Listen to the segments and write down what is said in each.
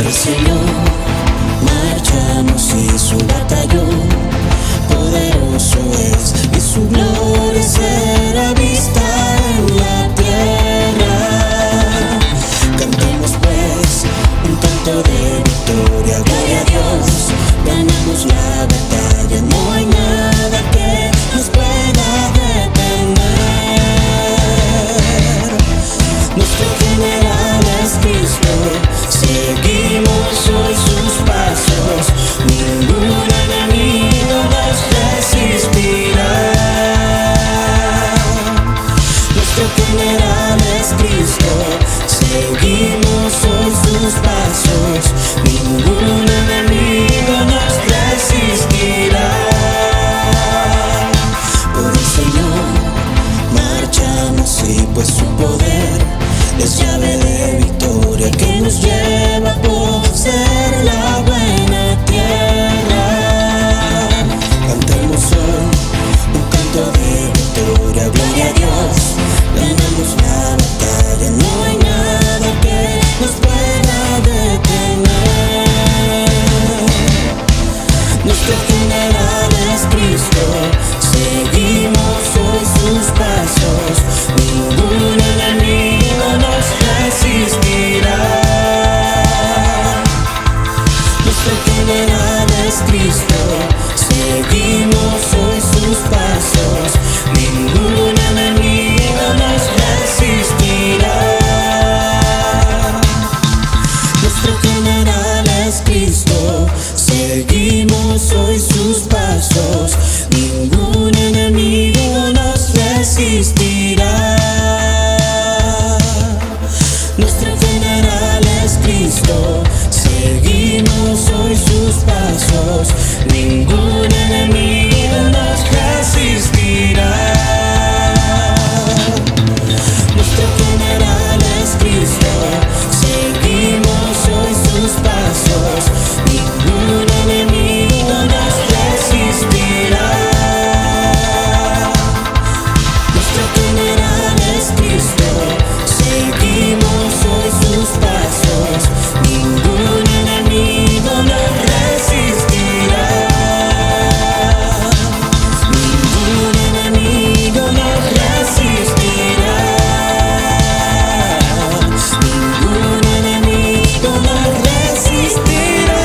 el Señor marchamos y su batallón poderoso es, y su gloria será vista en la tierra. Cantemos pues un canto de victoria, gloria a Dios, ganamos la batalla, no hay nada que nos pueda detener. Nuestro general es Cristo, seguimos hoy sus pasos, ningún enemigo nos resistirá. Nuestro general es Cristo, seguimos hoy sus pasos, ningún enemigo nos resistirá. Por el Señor marchamos y pues su poder es llave de victoria que nos lleva a poseer la buena tierra. Cantemos hoy un canto de victoria, gloria a Dios, ganamos la batalla, no hay nada que nos pueda detener. Nuestro general es Cristo, seguimos hoy sus pasos, ningún enemigo nos resistirá. Nuestro general es Cristo, seguimos hoy sus pasos, ningún enemigo nos resistirá. Nuestro general es Cristo, seguimos hoy sus pasos, ningún enemigo nos resistirá. Nuestro general es Cristo, seguimos hoy sus pasos, ningún enemigo nos resistirá. Nuestro general es Cristo, seguimos hoy sus pasos, ningún enemigo nos resistirá. Nuestro general es Cristo, seguimos hoy sus pasos, ningún enemigo nos resistirá. Ningún enemigo nos resistirá. Ningún enemigo nos resistirá.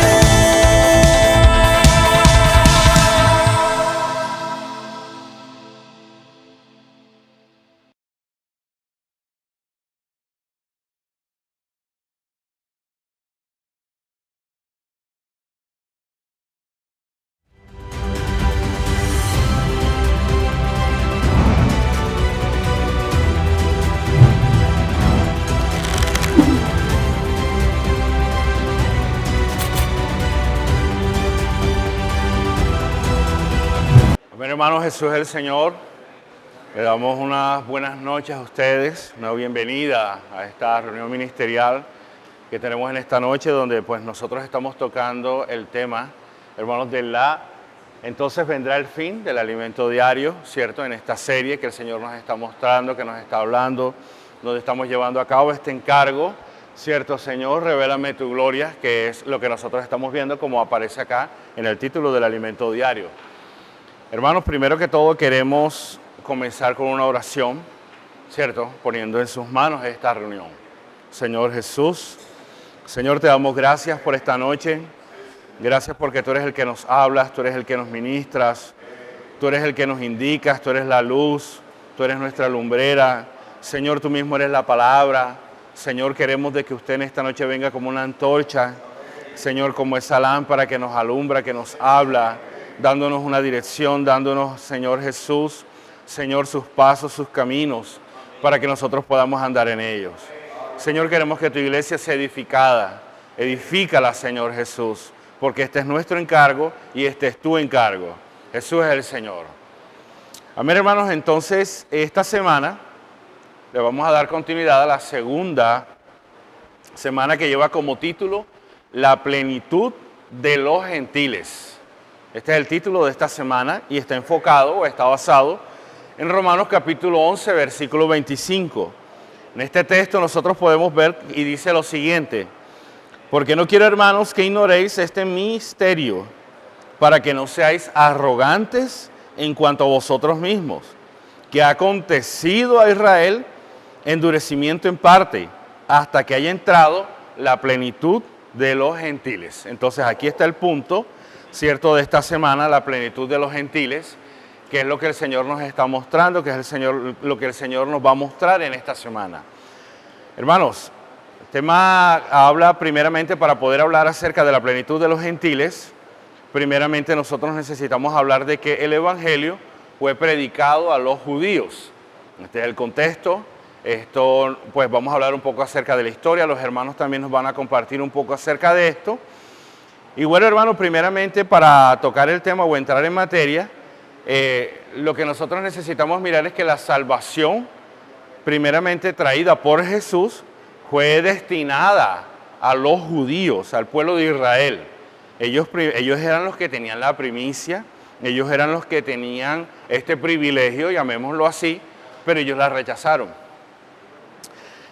Bueno, hermanos, Jesús es el Señor. Le damos unas buenas noches a ustedes, una bienvenida a esta reunión ministerial que tenemos en esta noche, donde pues nosotros estamos tocando el tema, hermanos, entonces vendrá el fin del alimento diario, ¿cierto? En esta serie que el Señor nos está mostrando, que nos está hablando, donde estamos llevando a cabo este encargo, ¿cierto? Señor, revélame tu gloria, que es lo que nosotros estamos viendo como aparece acá en el título del alimento diario. Hermanos, primero que todo queremos comenzar con una oración, ¿cierto? Poniendo en sus manos esta reunión. Señor Jesús, Señor, te damos gracias por esta noche. Gracias porque tú eres el que nos hablas, tú eres el que nos ministras, tú eres el que nos indicas, tú eres la luz, tú eres nuestra lumbrera. Señor, tú mismo eres la palabra. Señor, queremos de que usted en esta noche venga como una antorcha, Señor, como esa lámpara que nos alumbra, que nos habla, dándonos una dirección, dándonos, Señor Jesús, Señor, sus pasos, sus caminos, para que nosotros podamos andar en ellos. Señor, queremos que tu iglesia sea edificada. Edifícala, Señor Jesús, porque este es nuestro encargo y este es tu encargo. Jesús es el Señor. Amén, hermanos. Entonces, esta semana le vamos a dar continuidad a la segunda semana que lleva como título La plenitud de los gentiles. Este es el título de esta semana y está enfocado o está basado en Romanos capítulo 11, versículo 25. En este texto nosotros podemos ver y dice lo siguiente: Porque no quiero, hermanos, que ignoréis este misterio, para que no seáis arrogantes en cuanto a vosotros mismos, que ha acontecido a Israel endurecimiento en parte, hasta que haya entrado la plenitud de los gentiles. Entonces aquí está el punto, cierto, de esta semana, la plenitud de los gentiles, que es lo que el Señor nos está mostrando, que es lo que el Señor nos va a mostrar en esta semana. Hermanos, el tema habla primeramente, para poder hablar acerca de la plenitud de los gentiles, primeramente nosotros necesitamos hablar de que el Evangelio fue predicado a los judíos. Este es el contexto. Esto, pues vamos a hablar un poco acerca de la historia, los hermanos también nos van a compartir un poco acerca de esto. Y bueno, hermanos, primeramente para tocar el tema o entrar en materia, lo que nosotros necesitamos mirar es que la salvación, primeramente traída por Jesús, fue destinada a los judíos, al pueblo de Israel. Ellos eran los que tenían la primicia, ellos eran los que tenían este privilegio, llamémoslo así, pero ellos la rechazaron.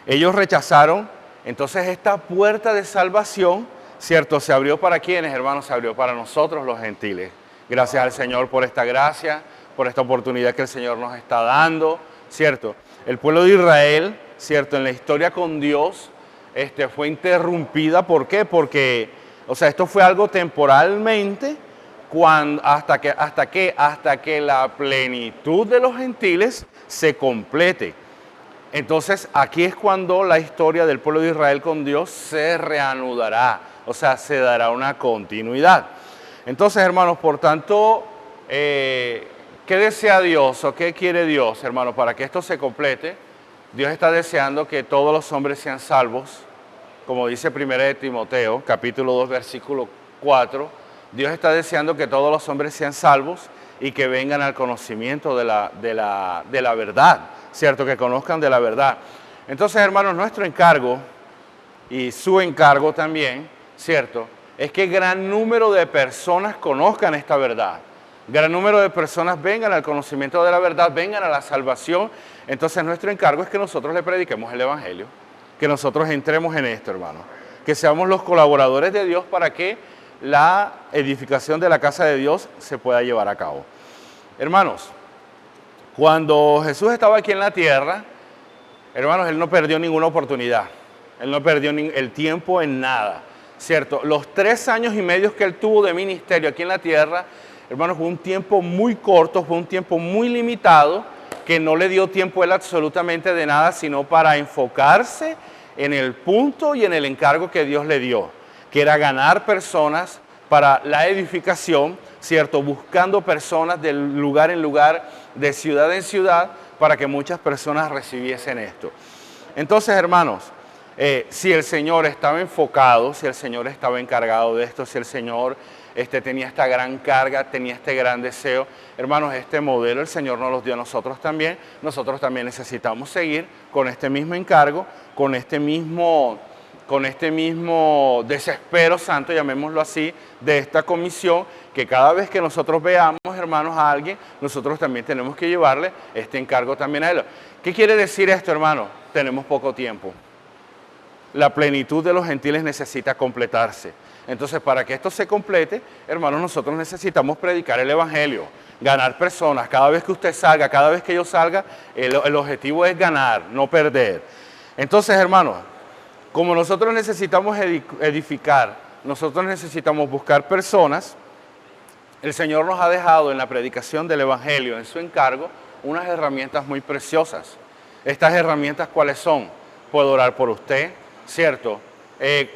Ellos rechazaron, entonces esta puerta de salvación, ¿cierto? Se abrió para ¿quiénes, hermanos? Se abrió para nosotros los gentiles. Gracias al Señor por esta gracia, por esta oportunidad que el Señor nos está dando, ¿cierto? El pueblo de Israel, ¿cierto? En la historia con Dios, fue interrumpida. ¿Por qué? Porque, o sea, esto fue algo temporalmente, hasta que la plenitud de los gentiles se complete. Entonces, aquí es cuando la historia del pueblo de Israel con Dios se reanudará, o sea, se dará una continuidad. Entonces, hermanos, por tanto, ¿qué desea Dios o qué quiere Dios, hermanos, para que esto se complete? Dios está deseando que todos los hombres sean salvos, como dice 1 de Timoteo, capítulo 2, versículo 4. Dios está deseando que todos los hombres sean salvos y que vengan al conocimiento de la verdad, ¿cierto? Que conozcan de la verdad. Entonces, hermanos, nuestro encargo y su encargo también, ¿cierto? Es que gran número de personas conozcan esta verdad. Gran número de personas vengan al conocimiento de la verdad, vengan a la salvación. Entonces, nuestro encargo es que nosotros le prediquemos el Evangelio, que nosotros entremos en esto, hermanos. Que seamos los colaboradores de Dios para que la edificación de la casa de Dios se pueda llevar a cabo. Hermanos, cuando Jesús estaba aquí en la tierra, hermanos, Él no perdió ninguna oportunidad. Él no perdió el tiempo en nada, ¿cierto? Los 3 años y medio que Él tuvo de ministerio aquí en la tierra, hermanos, fue un tiempo muy corto, fue un tiempo muy limitado, que no le dio tiempo a Él absolutamente de nada, sino para enfocarse en el punto y en el encargo que Dios le dio, que era ganar personas para la edificación, ¿cierto? Buscando personas de lugar en lugar, de ciudad en ciudad, para que muchas personas recibiesen esto. Entonces, hermanos, si el Señor estaba enfocado, si el Señor estaba encargado de esto, si el Señor tenía esta gran carga, tenía este gran deseo, hermanos, este modelo el Señor nos lo dio a nosotros también. Nosotros también necesitamos seguir con este mismo encargo, con este mismo desespero santo, llamémoslo así, de esta comisión, que cada vez que nosotros veamos, hermanos, a alguien, nosotros también tenemos que llevarle este encargo también a él. ¿Qué quiere decir esto, hermano? Tenemos poco tiempo. La plenitud de los gentiles necesita completarse. Entonces, para que esto se complete, hermanos, nosotros necesitamos predicar el Evangelio, ganar personas. Cada vez que usted salga, cada vez que yo salga, el objetivo es ganar, no perder. Entonces, hermanos, como nosotros necesitamos edificar, nosotros necesitamos buscar personas, el Señor nos ha dejado en la predicación del Evangelio, en su encargo, unas herramientas muy preciosas. Estas herramientas, ¿cuáles son? Puedo orar por usted, ¿cierto?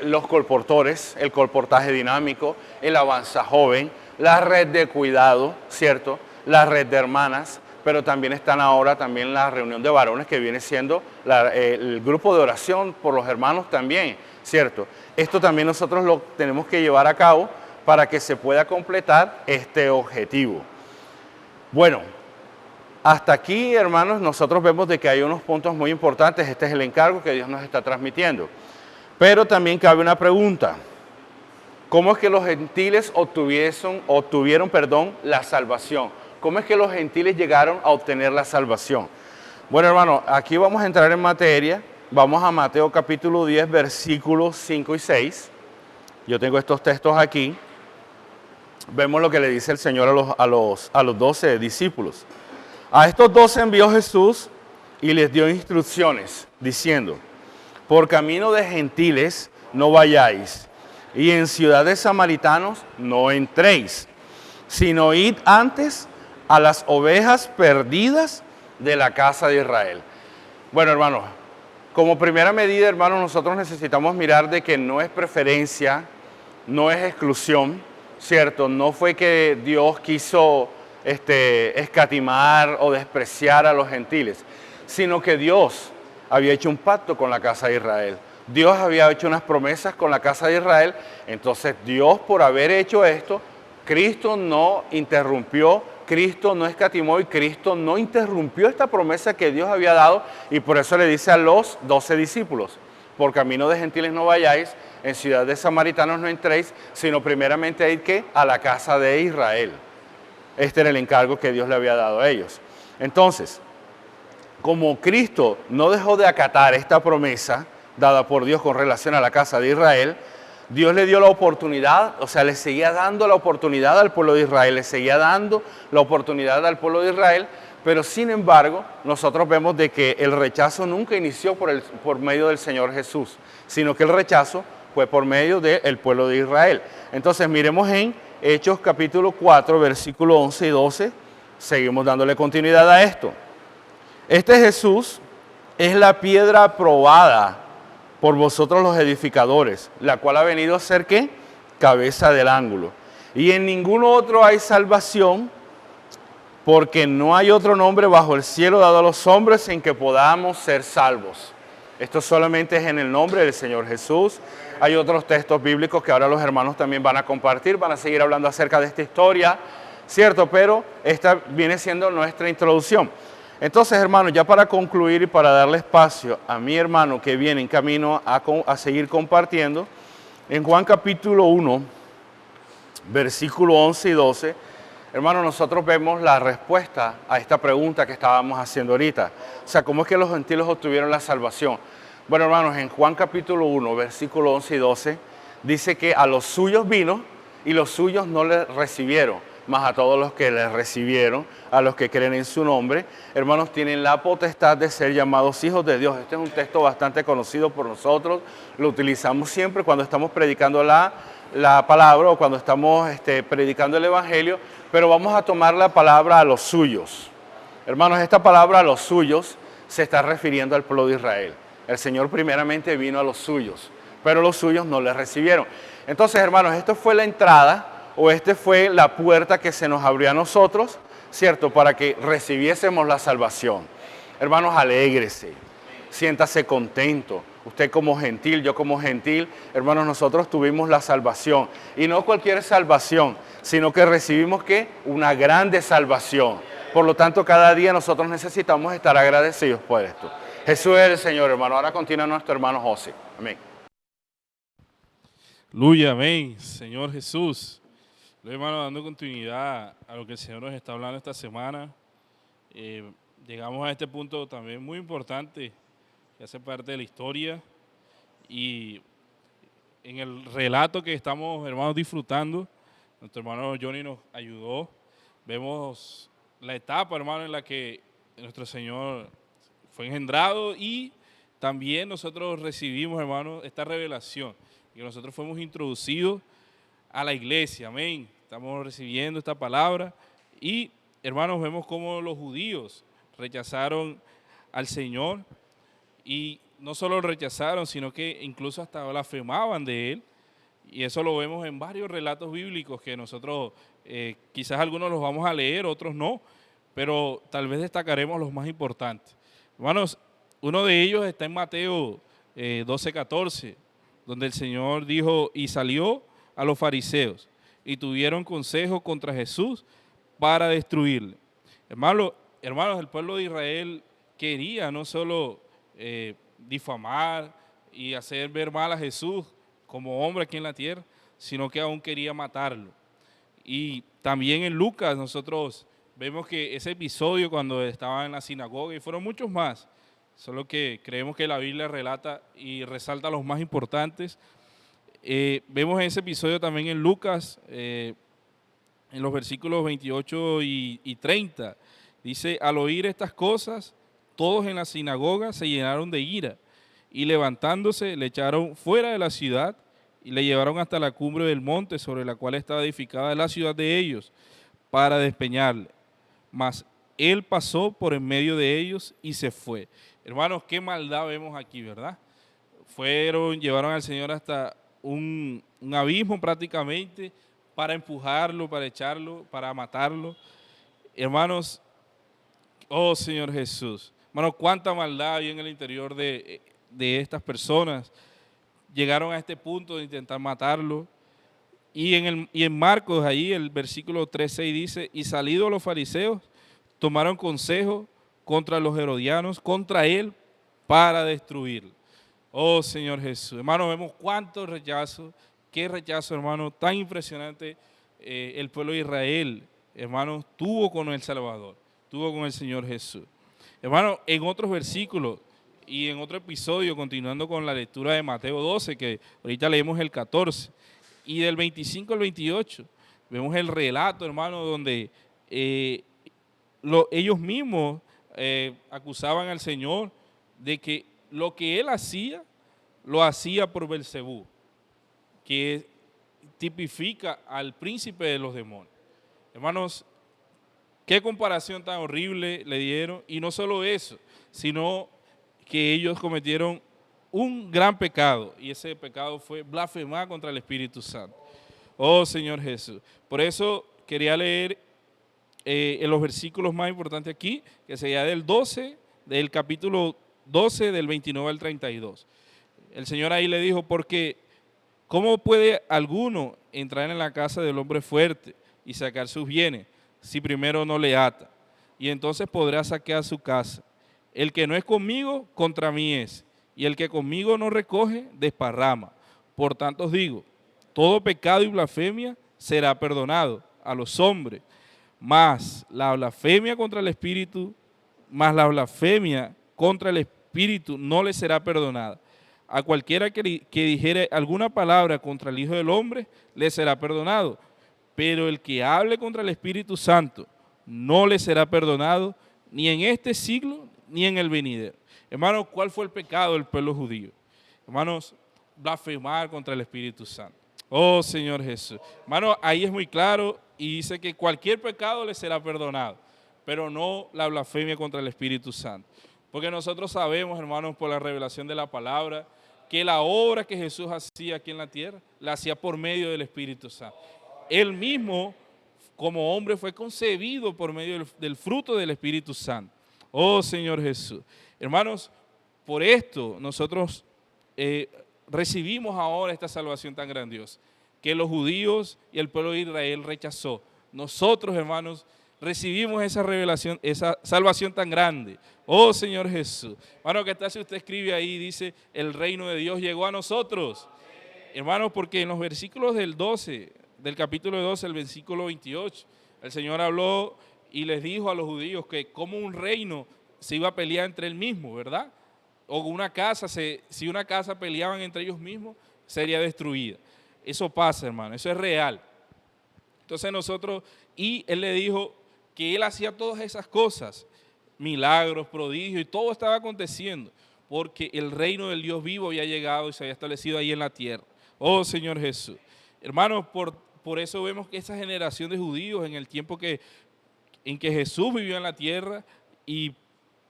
Los colportores, el colportaje dinámico, el avanza joven, la red de cuidado, ¿cierto? La red de hermanas, pero también están ahora también la reunión de varones, que viene siendo el grupo de oración por los hermanos también, ¿cierto? Esto también nosotros lo tenemos que llevar a cabo para que se pueda completar este objetivo. Bueno, hasta aquí, hermanos, nosotros vemos de que hay unos puntos muy importantes. Este es el encargo que Dios nos está transmitiendo. Pero también cabe una pregunta. ¿Cómo es que los gentiles obtuvieron la salvación? ¿Cómo es que los gentiles llegaron a obtener la salvación? Bueno, hermano, aquí vamos a entrar en materia. Vamos a Mateo capítulo 10, versículos 5 y 6. yo tengo estos textos aquí, vemos lo que le dice el Señor a los 12 discípulos. A estos 12 envió Jesús y les dio instrucciones, diciendo, por camino de gentiles no vayáis, y en ciudad de samaritanos no entréis, sino id antes a las ovejas perdidas de la casa de Israel. Bueno, hermanos, como primera medida, hermanos, nosotros necesitamos mirar de que no es preferencia, no es exclusión, ¿cierto? No fue que Dios quiso escatimar o despreciar a los gentiles, sino que Dios había hecho un pacto con la casa de Israel. Dios había hecho unas promesas con la casa de Israel. Entonces Dios, por haber hecho esto, Cristo no interrumpió, Cristo no escatimó y Cristo no interrumpió esta promesa que Dios había dado, y por eso le dice a los 12 discípulos, por camino de gentiles no vayáis, en ciudad de samaritanos no entréis, sino primeramente ir ¿qué? A la casa de Israel. Este era el encargo que Dios le había dado a ellos. Entonces, como Cristo no dejó de acatar esta promesa dada por Dios con relación a la casa de Israel, Dios le dio la oportunidad, o sea, le seguía dando la oportunidad al pueblo de Israel, le seguía dando la oportunidad al pueblo de Israel, pero sin embargo, nosotros vemos de que el rechazo nunca inició por medio del Señor Jesús, sino que el rechazo fue por medio del pueblo de Israel. Entonces, miremos en Hechos capítulo 4, versículo 11 y 12, seguimos dándole continuidad a esto. Este Jesús es la piedra aprobada por vosotros los edificadores, la cual ha venido a ser ¿qué? Cabeza del ángulo. Y en ningún otro hay salvación, porque no hay otro nombre bajo el cielo dado a los hombres en que podamos ser salvos. Esto solamente es en el nombre del Señor Jesús. Hay otros textos bíblicos que ahora los hermanos también van a compartir, van a seguir hablando acerca de esta historia, ¿cierto? Pero esta viene siendo nuestra introducción. Entonces, hermanos, ya para concluir y para darle espacio a mi hermano que viene en camino a seguir compartiendo, en Juan capítulo 1, versículo 11 y 12, hermanos, nosotros vemos la respuesta a esta pregunta que estábamos haciendo ahorita. O sea, ¿cómo es que los gentiles obtuvieron la salvación? Bueno, hermanos, en Juan capítulo 1, versículo 11 y 12, dice que a los suyos vino y los suyos no le recibieron. Mas a todos los que les recibieron, a los que creen en su nombre, hermanos, tienen la potestad de ser llamados hijos de Dios. Este es un texto bastante conocido por nosotros, lo utilizamos siempre cuando estamos predicando la palabra o cuando estamos predicando el evangelio, pero vamos a tomar la palabra a los suyos. Hermanos, esta palabra a los suyos se está refiriendo al pueblo de Israel. El Señor primeramente vino a los suyos, pero los suyos no le recibieron. Entonces, hermanos, esto fue la entrada, o fue la puerta que se nos abrió a nosotros, ¿cierto? Para que recibiésemos la salvación. Hermanos, alégrese, siéntase contento. Usted como gentil, yo como gentil, hermanos, nosotros tuvimos la salvación. Y no cualquier salvación, sino que recibimos, ¿qué? Una grande salvación. Por lo tanto, cada día nosotros necesitamos estar agradecidos por esto. Jesús es el Señor, hermano. Ahora continúa nuestro hermano José. Amén. Aleluya, amén. Señor Jesús. Hermano, dando continuidad a lo que el Señor nos está hablando esta semana, llegamos a este punto también muy importante que hace parte de la historia, y en el relato que estamos, hermanos, disfrutando, nuestro hermano Johnny nos ayudó. Vemos la etapa, hermano, en la que nuestro Señor fue engendrado, y también nosotros recibimos, hermano, esta revelación, que nosotros fuimos introducidos a la iglesia, amén. Estamos recibiendo esta palabra, y hermanos, vemos cómo los judíos rechazaron al Señor, y no solo lo rechazaron, sino que incluso hasta blasfemaban de Él, y eso lo vemos en varios relatos bíblicos que nosotros quizás algunos los vamos a leer, otros no, pero tal vez destacaremos los más importantes. Hermanos, uno de ellos está en Mateo 12:14, donde el Señor dijo, y salió a los fariseos, y tuvieron consejo contra Jesús para destruirle. Hermanos, el pueblo de Israel quería no solo difamar y hacer ver mal a Jesús como hombre aquí en la tierra, sino que aún quería matarlo. Y también en Lucas nosotros vemos que ese episodio cuando estaba en la sinagoga, y fueron muchos más, solo que creemos que la Biblia relata y resalta los más importantes, Vemos ese episodio también en Lucas, en los versículos 28 y 30. Dice, al oír estas cosas, todos en la sinagoga se llenaron de ira y levantándose le echaron fuera de la ciudad y le llevaron hasta la cumbre del monte sobre la cual estaba edificada la ciudad de ellos para despeñarle. Mas él pasó por en medio de ellos y se fue. Hermanos, qué maldad vemos aquí, ¿verdad? Llevaron al Señor hasta un abismo prácticamente para empujarlo, para echarlo, para matarlo. Hermanos, oh Señor Jesús, hermanos, cuánta maldad hay en el interior de estas personas. Llegaron a este punto de intentar matarlo. Y en Marcos, ahí el versículo 3:6 dice, y salidos los fariseos, tomaron consejo contra los herodianos, contra él, para destruirlo. Oh Señor Jesús, hermanos, vemos cuánto rechazo, qué rechazo, hermano, tan impresionante el pueblo de Israel, hermanos, tuvo con el Salvador, tuvo con el Señor Jesús. Hermano, en otros versículos y en otro episodio, continuando con la lectura de Mateo 12, que ahorita leemos el 14, y del 25 al 28, vemos el relato, hermano, donde ellos mismos acusaban al Señor de que lo que él hacía, lo hacía por Belcebú, que tipifica al príncipe de los demonios. Hermanos, qué comparación tan horrible le dieron, y no solo eso, sino que ellos cometieron un gran pecado, y ese pecado fue blasfemar contra el Espíritu Santo. Oh Señor Jesús, por eso quería leer en los versículos más importantes aquí, que sería del capítulo 12, del 29 al 32. El Señor ahí le dijo, porque ¿cómo puede alguno entrar en la casa del hombre fuerte y sacar sus bienes si primero no le ata? Y entonces podrá saquear su casa. El que no es conmigo, contra mí es, y el que conmigo no recoge, desparrama. Por tanto os digo, todo pecado y blasfemia será perdonado a los hombres, mas la blasfemia contra el Espíritu no le será perdonada. A cualquiera que dijere alguna palabra contra el Hijo del Hombre, le será perdonado. Pero el que hable contra el Espíritu Santo, no le será perdonado, ni en este siglo, ni en el venidero. Hermanos, ¿cuál fue el pecado del pueblo judío? Hermanos, blasfemar contra el Espíritu Santo. Oh Señor Jesús. Hermanos, ahí es muy claro y dice que cualquier pecado le será perdonado, pero no la blasfemia contra el Espíritu Santo. Porque nosotros sabemos, hermanos, por la revelación de la palabra, que la obra que Jesús hacía aquí en la tierra, la hacía por medio del Espíritu Santo. Él mismo, como hombre, fue concebido por medio del fruto del Espíritu Santo. Oh Señor Jesús. Hermanos, por esto nosotros recibimos ahora esta salvación tan grandiosa, que los judíos y el pueblo de Israel rechazó. Nosotros, hermanos, recibimos esa revelación, esa salvación tan grande. Oh Señor Jesús. Hermano, ¿qué tal si usted escribe ahí y dice, el reino de Dios llegó a nosotros? Hermanos, porque en los versículos del capítulo 12, el versículo 28, el Señor habló y les dijo a los judíos que como un reino se iba a pelear entre él mismo, ¿verdad? O una casa, si una casa peleaban entre ellos mismos, sería destruida. Eso pasa, hermano, eso es real. Entonces y él le dijo que él hacía todas esas cosas, milagros, prodigios, y todo estaba aconteciendo, porque el reino del Dios vivo había llegado y se había establecido ahí en la tierra. Oh Señor Jesús. Hermanos, por eso vemos que esa generación de judíos en el tiempo en que Jesús vivió en la tierra y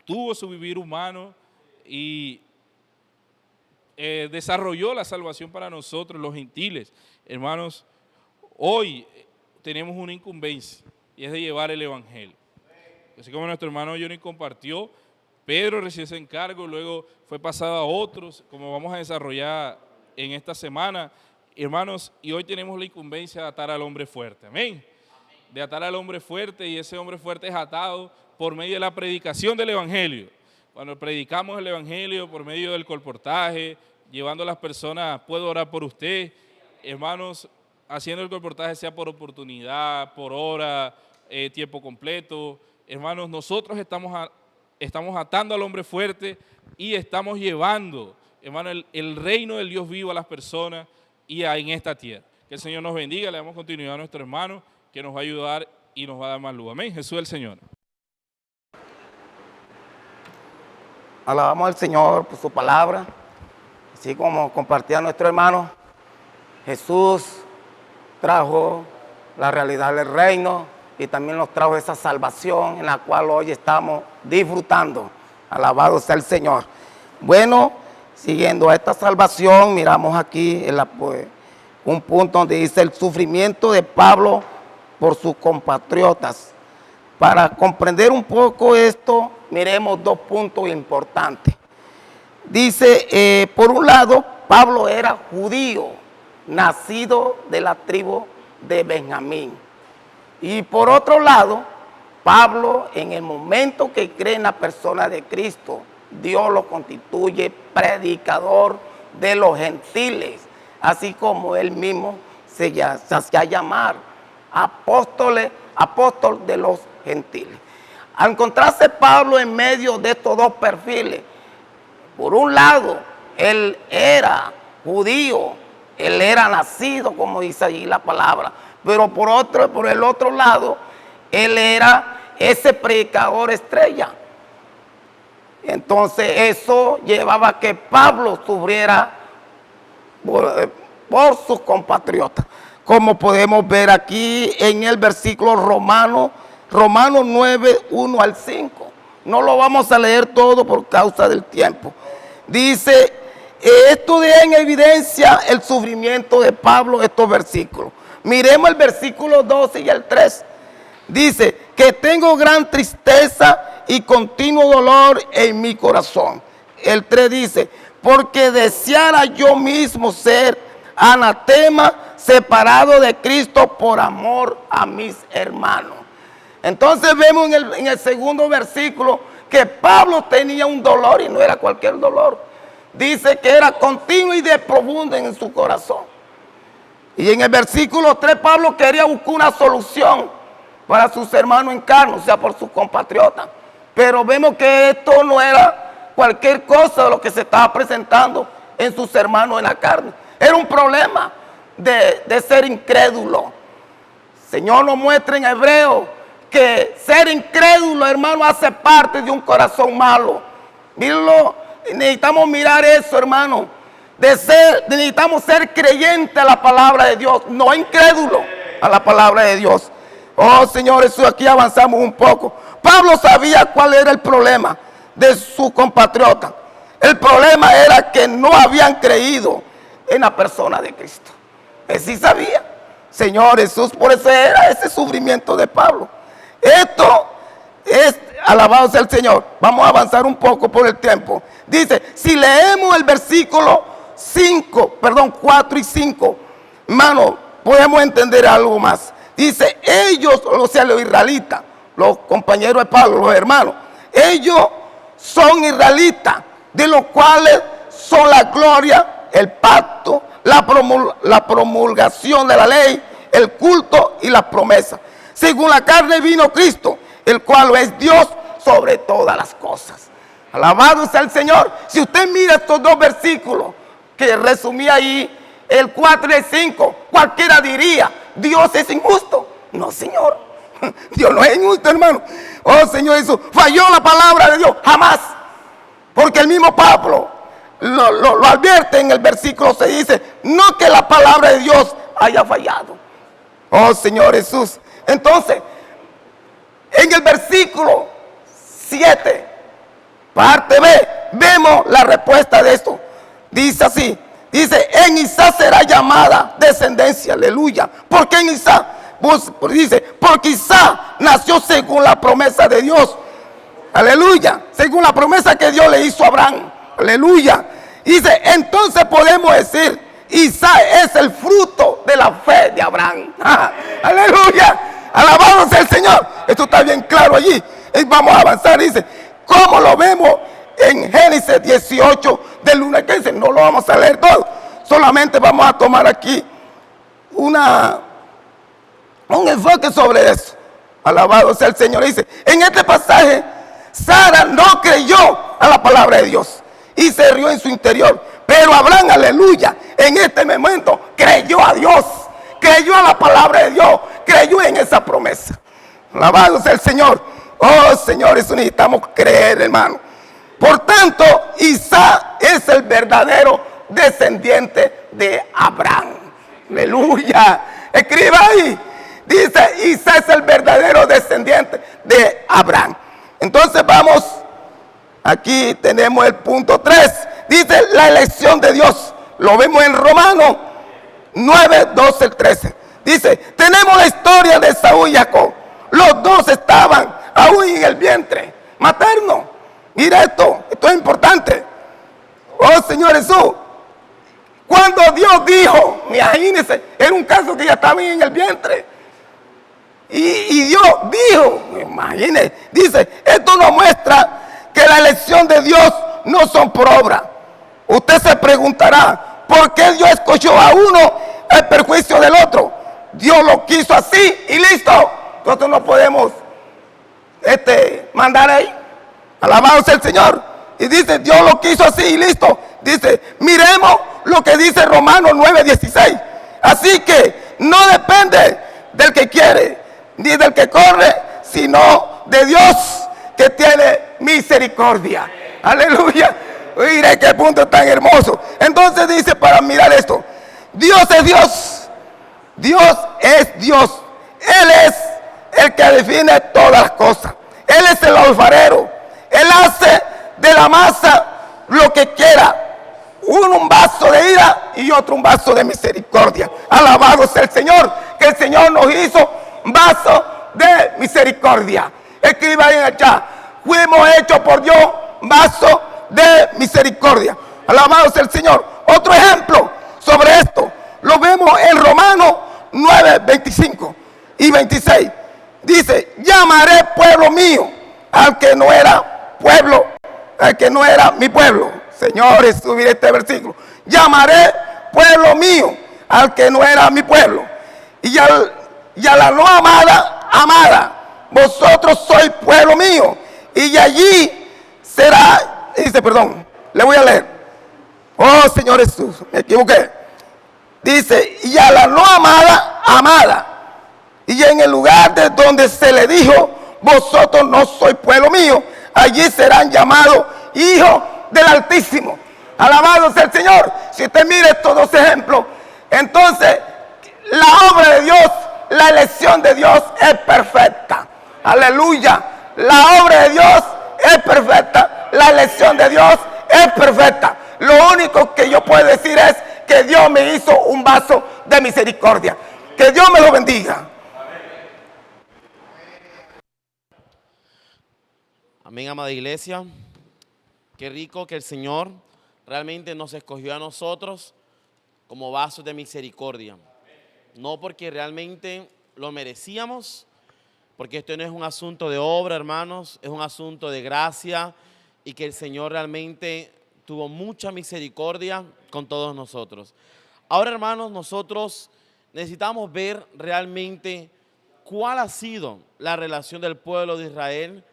tuvo su vivir humano y desarrolló la salvación para nosotros, los gentiles. Hermanos, hoy tenemos una incumbencia y es de llevar el evangelio. Así como nuestro hermano Johnny compartió, Pedro recibió ese encargo, luego fue pasado a otros, como vamos a desarrollar en esta semana, hermanos, y hoy tenemos la incumbencia de atar al hombre fuerte, amén. De atar al hombre fuerte, y ese hombre fuerte es atado por medio de la predicación del evangelio. Cuando predicamos el evangelio por medio del colportaje, llevando a las personas, puedo orar por usted, hermanos, haciendo el colportaje sea por oportunidad, por hora, tiempo completo. Hermanos, nosotros estamos atando al hombre fuerte y estamos llevando, hermano, el reino del Dios vivo a las personas y en esta tierra. Que el Señor nos bendiga, le damos continuidad a nuestro hermano, que nos va a ayudar y nos va a dar más luz. Amén. Jesús el Señor. Alabamos al Señor por su palabra, así como compartía nuestro hermano. Jesús trajo la realidad del reino y también nos trajo esa salvación en la cual hoy estamos disfrutando. Alabado sea el Señor. Bueno, siguiendo a esta salvación, miramos aquí un punto donde dice el sufrimiento de Pablo por sus compatriotas. Para comprender un poco esto, miremos dos puntos importantes. Dice, por un lado, Pablo era judío, nacido de la tribu de Benjamín. Y por otro lado, Pablo, en el momento que cree en la persona de Cristo, Dios lo constituye predicador de los gentiles, así como él mismo se hacía llamar apóstol de los gentiles. Al encontrarse Pablo en medio de estos dos perfiles, por un lado, él era judío, él era nacido, como dice allí la palabra, pero por el otro lado, él era ese predicador estrella. Entonces eso llevaba a que Pablo sufriera por sus compatriotas, como podemos ver aquí en el versículo Romanos 9, 1 al 5. No lo vamos a leer todo por causa del tiempo. Dice, esto deja en evidencia el sufrimiento de Pablo, estos versículos. Miremos el versículo 12 y el 3. Dice, que tengo gran tristeza y continuo dolor en mi corazón. El 3 dice, porque deseara yo mismo ser anatema, separado de Cristo por amor a mis hermanos. Entonces vemos en el segundo versículo que Pablo tenía un dolor y no era cualquier dolor. Dice que era continuo y de profundo en su corazón. Y en el versículo 3 Pablo quería buscar una solución para sus hermanos en carne, o sea, por sus compatriotas. Pero vemos que esto no era cualquier cosa de lo que se estaba presentando en sus hermanos en la carne. Era un problema de ser incrédulo. El Señor nos muestra en Hebreo que ser incrédulo, hermano, hace parte de un corazón malo. Mírenlo, necesitamos mirar eso, hermano. Necesitamos ser creyentes a la palabra de Dios, no incrédulo a la palabra de Dios. Oh, Señor Jesús, aquí avanzamos un poco. Pablo sabía cuál era el problema de su compatriota. El problema era que no habían creído en la persona de Cristo. Él sí sabía. Señor Jesús, por eso era ese sufrimiento de Pablo. Esto es, alabado sea el Señor. Vamos a avanzar un poco por el tiempo. Dice, si leemos el versículo 4 y 5, hermano, podemos entender algo más. Dice, ellos, o sea, los israelitas, los compañeros de Pablo, los hermanos, ellos son israelitas, de los cuales son la gloria, el pacto, la promulgación de la ley, el culto y las promesas. Según la carne vino Cristo, el cual es Dios sobre todas las cosas. Alabado sea el Señor. Si usted mira estos dos versículos que resumí ahí, el 4 y el 5, cualquiera diría, Dios es injusto. No, Señor, Dios no es injusto, hermano. Oh, Señor Jesús, falló la palabra de Dios, jamás. Porque el mismo Pablo lo advierte en el versículo 6, dice, no que la palabra de Dios haya fallado. Oh, Señor Jesús. Entonces, en el versículo 7, parte B, vemos la respuesta de esto. Dice así, dice, en Isaac será llamada descendencia, aleluya. ¿Por qué en Isaac? Dice, porque Isaac nació según la promesa de Dios, aleluya, según la promesa que Dios le hizo a Abraham, aleluya. Dice, entonces podemos decir, Isaac es el fruto de la fe de Abraham. Aleluya, alabado sea el Señor. Esto está bien claro allí. Vamos a avanzar, dice, ¿cómo lo vemos en Génesis 18 del 1 al 15? No lo vamos a leer todo, solamente vamos a tomar aquí un enfoque sobre eso. Alabado sea el Señor. Dice, en este pasaje, Sara no creyó a la palabra de Dios y se rió en su interior. Pero Abraham, aleluya, en este momento creyó a la palabra de Dios, creyó en esa promesa. Alabado sea el Señor. Oh, Señor, eso necesitamos creer, hermano. Por tanto, Isaac es el verdadero descendiente de Abraham. Aleluya. Escriba ahí. Dice, Isaac es el verdadero descendiente de Abraham. Entonces vamos, aquí tenemos el punto 3. Dice la elección de Dios. Lo vemos en Romanos 9, 12, 13. Dice, tenemos la historia de Saúl y Jacob. Los dos estaban aún en el vientre materno. Mira esto es importante. Oh, Señor Jesús. Cuando Dios dijo, imagínense, era un caso que ya estaban en el vientre. Y Dios dijo, imagínense, dice, esto nos muestra que la elección de Dios no son por obra. Usted se preguntará, ¿por qué Dios escogió a uno al perjuicio del otro? Dios lo quiso así y listo. Nosotros no podemos mandar ahí. Alabado sea el Señor. Y dice, Dios lo quiso así y listo. Dice, miremos lo que dice Romanos 9:16. Así que no depende del que quiere, ni del que corre, sino de Dios que tiene misericordia. Aleluya. Mire qué punto tan hermoso. Entonces dice, para mirar esto, Dios es Dios. Dios es Dios. Él es el que define todas las cosas. Él es el alfarero. Él hace de la masa lo que quiera. Uno un vaso de ira y otro un vaso de misericordia. Alabado sea el Señor, que el Señor nos hizo vaso de misericordia. Escriba ahí en el chat, fuimos hechos por Dios vaso de misericordia. Alabado sea el Señor. Otro ejemplo sobre esto lo vemos en Romanos 9, 25 y 26. Dice, llamaré pueblo mío al que no era pueblo, al que no era mi pueblo. Señores, subir este versículo. Llamaré pueblo mío al que no era mi pueblo. Y a la no amada, amada. Vosotros sois pueblo mío. Y allí será, dice, perdón, le voy a leer. Oh, Señor Jesús, me equivoqué. Dice, y a la no amada, amada. Y en el lugar de donde se le dijo, vosotros no sois pueblo mío, allí serán llamados hijos del Altísimo. Alabado sea el Señor. Si usted mira estos dos ejemplos, entonces la obra de Dios, la elección de Dios es perfecta. Aleluya. La obra de Dios es perfecta. La elección de Dios es perfecta. Lo único que yo puedo decir es que Dios me hizo un vaso de misericordia. Que Dios me lo bendiga. Amén, amada iglesia. Qué rico que el Señor realmente nos escogió a nosotros como vasos de misericordia. No porque realmente lo merecíamos, porque esto no es un asunto de obra, hermanos, es un asunto de gracia y que el Señor realmente tuvo mucha misericordia con todos nosotros. Ahora, hermanos, nosotros necesitamos ver realmente cuál ha sido la relación del pueblo de Israel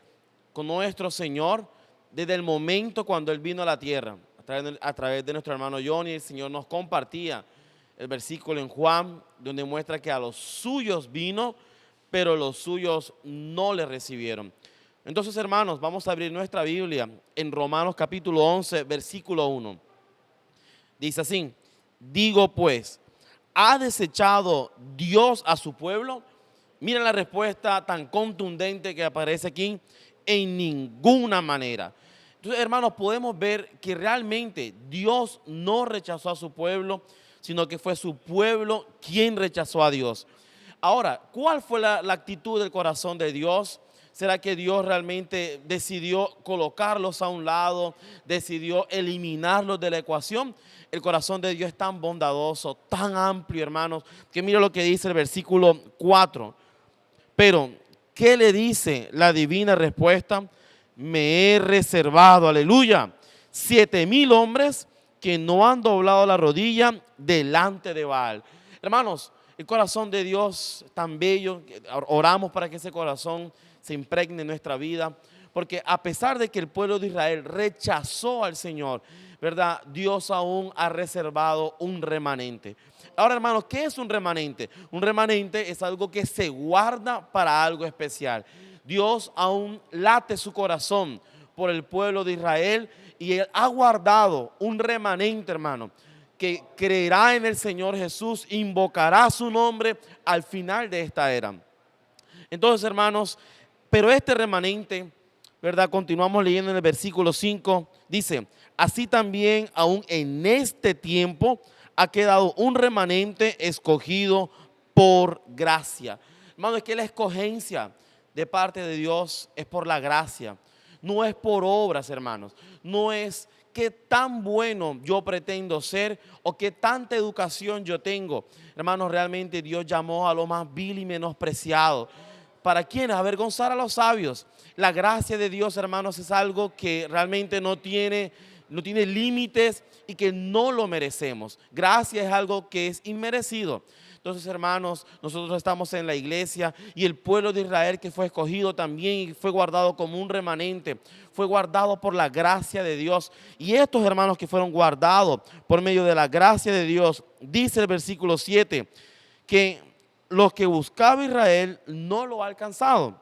con nuestro Señor desde el momento cuando Él vino a la tierra. A través de nuestro hermano Johnny, el Señor nos compartía el versículo en Juan, donde muestra que a los suyos vino, pero los suyos no le recibieron. Entonces, hermanos, vamos a abrir nuestra Biblia en Romanos capítulo 11, versículo 1. Dice así, digo pues, ¿ha desechado Dios a su pueblo? Miren la respuesta tan contundente que aparece aquí, en ninguna manera. Entonces, hermanos, podemos ver que realmente Dios no rechazó a su pueblo, sino que fue su pueblo quien rechazó a Dios. Ahora, ¿cuál fue la actitud del corazón de Dios? ¿Será que Dios realmente decidió colocarlos a un lado, decidió eliminarlos de la ecuación? El corazón de Dios es tan bondadoso, tan amplio, hermanos, que mira lo que dice el versículo 4. Pero, ¿qué le dice la divina respuesta? Me he reservado, aleluya, 7,000 hombres que no han doblado la rodilla delante de Baal. Hermanos, el corazón de Dios es tan bello, oramos para que ese corazón se impregne en nuestra vida, Porque a pesar de que el pueblo de Israel rechazó al Señor, ¿verdad? Dios aún ha reservado un remanente. Ahora, hermanos, ¿qué es un remanente? Un remanente es algo que se guarda para algo especial. Dios aún late su corazón por el pueblo de Israel y Él ha guardado un remanente, hermano, que creerá en el Señor Jesús, invocará su nombre al final de esta era. Entonces, hermanos, pero este remanente, ¿verdad? Continuamos leyendo en el versículo 5, dice, así también aún en este tiempo ha quedado un remanente escogido por gracia. Hermano, es que la escogencia de parte de Dios es por la gracia, no es por obras, hermanos, no es qué tan bueno yo pretendo ser o qué tanta educación yo tengo. Hermanos, realmente Dios llamó a lo más vil y menospreciado. ¿Para quién? Avergonzar a los sabios. La gracia de Dios, hermanos, es algo que realmente no tiene límites y que no lo merecemos. Gracia es algo que es inmerecido. Entonces, hermanos, nosotros estamos en la iglesia y el pueblo de Israel que fue escogido también fue guardado como un remanente, fue guardado por la gracia de Dios. Y estos hermanos que fueron guardados por medio de la gracia de Dios, dice el versículo 7, que los que buscaba Israel no lo ha alcanzado,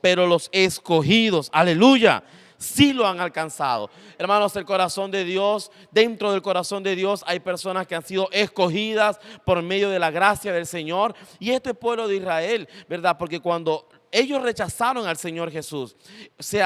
pero los escogidos, aleluya, sí lo han alcanzado. Hermanos, el corazón de Dios, dentro del corazón de Dios hay personas que han sido escogidas por medio de la gracia del Señor. Y este pueblo de Israel, ¿verdad? Porque cuando ellos rechazaron al Señor Jesús, se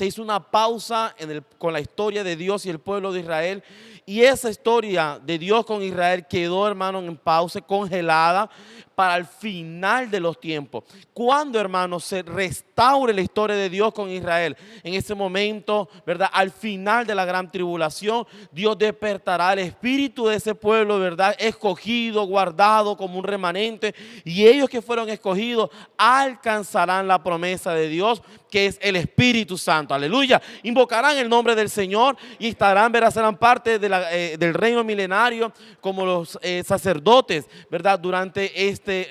hizo una pausa con la historia de Dios y el pueblo de Israel. Y esa historia de Dios con Israel quedó, hermano, en pausa, congelada para el final de los tiempos. Cuando, hermano, se restaure la historia de Dios con Israel, en ese momento, ¿verdad? Al final de la gran tribulación, Dios despertará el espíritu de ese pueblo, ¿verdad? Escogido, guardado como un remanente. Y ellos que fueron escogidos alcanzarán la promesa de Dios, que es el Espíritu Santo. Aleluya. Invocarán el nombre del Señor y serán parte del reino milenario como los sacerdotes, ¿verdad? Durante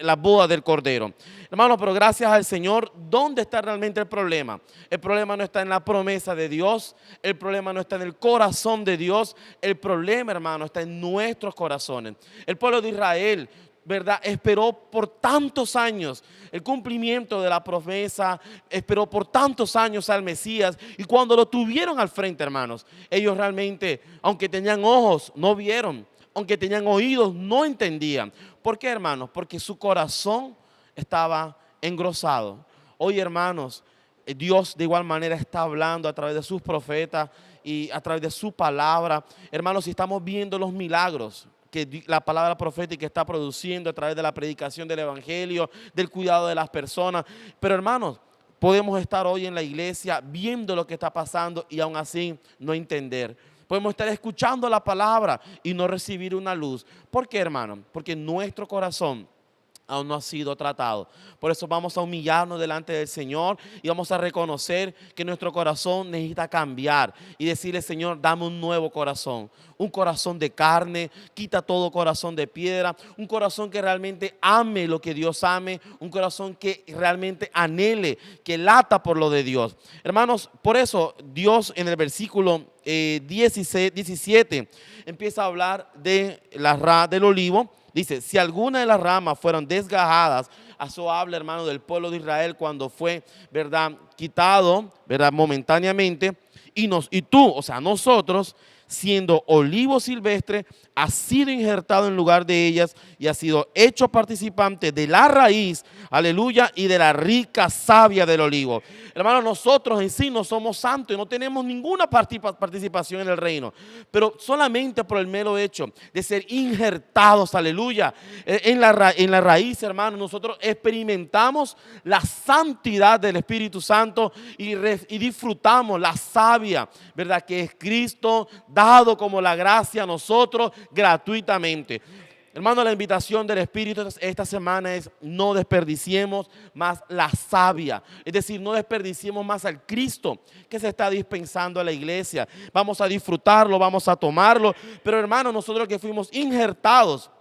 la boda del Cordero. Hermanos, pero gracias al Señor, ¿dónde está realmente el problema? El problema no está en la promesa de Dios, el problema no está en el corazón de Dios, el problema, hermano, está en nuestros corazones. El pueblo de Israel, ¿verdad? Esperó por tantos años el cumplimiento de la promesa, esperó por tantos años al Mesías, y cuando lo tuvieron al frente, hermanos, ellos realmente, aunque tenían ojos, no vieron, aunque tenían oídos, no entendían. ¿Por qué, hermanos? Porque su corazón estaba engrosado. Hoy, hermanos, Dios de igual manera está hablando a través de sus profetas y a través de su palabra. Hermanos, si estamos viendo los milagros que la palabra profética está produciendo a través de la predicación del evangelio, del cuidado de las personas. Pero, hermanos, podemos estar hoy en la iglesia viendo lo que está pasando y aún así no entender. Podemos estar escuchando la palabra y no recibir una luz. ¿Por qué, hermano? Porque nuestro corazón aún no ha sido tratado. Por eso vamos a humillarnos delante del Señor y vamos a reconocer que nuestro corazón necesita cambiar y decirle: Señor, dame un nuevo corazón, un corazón de carne, quita todo corazón de piedra, un corazón que realmente ame lo que Dios ame, un corazón que realmente anhele, que lata por lo de Dios. Hermanos, por eso Dios en el versículo 17 empieza a hablar del olivo. Dice: si alguna de las ramas fueron desgajadas, eso habla, hermano, del pueblo de Israel cuando fue, ¿verdad?, quitado, ¿verdad?, momentáneamente. Y tú, o sea, nosotros, siendo olivo silvestre, ha sido injertado en lugar de ellas y ha sido hecho participante de la raíz, aleluya, y de la rica savia del olivo. Hermanos, nosotros en sí no somos santos y no tenemos ninguna participación en el reino, pero solamente por el mero hecho de ser injertados, aleluya, en la raíz, hermanos, nosotros experimentamos la santidad del Espíritu Santo y disfrutamos la savia, ¿verdad?, que es Cristo, dado como la gracia a nosotros gratuitamente. Hermano, la invitación del Espíritu esta semana es: no desperdiciemos más la savia, es decir, no desperdiciemos más al Cristo que se está dispensando a la iglesia. Vamos a disfrutarlo, vamos a tomarlo, pero, hermano, nosotros que fuimos injertados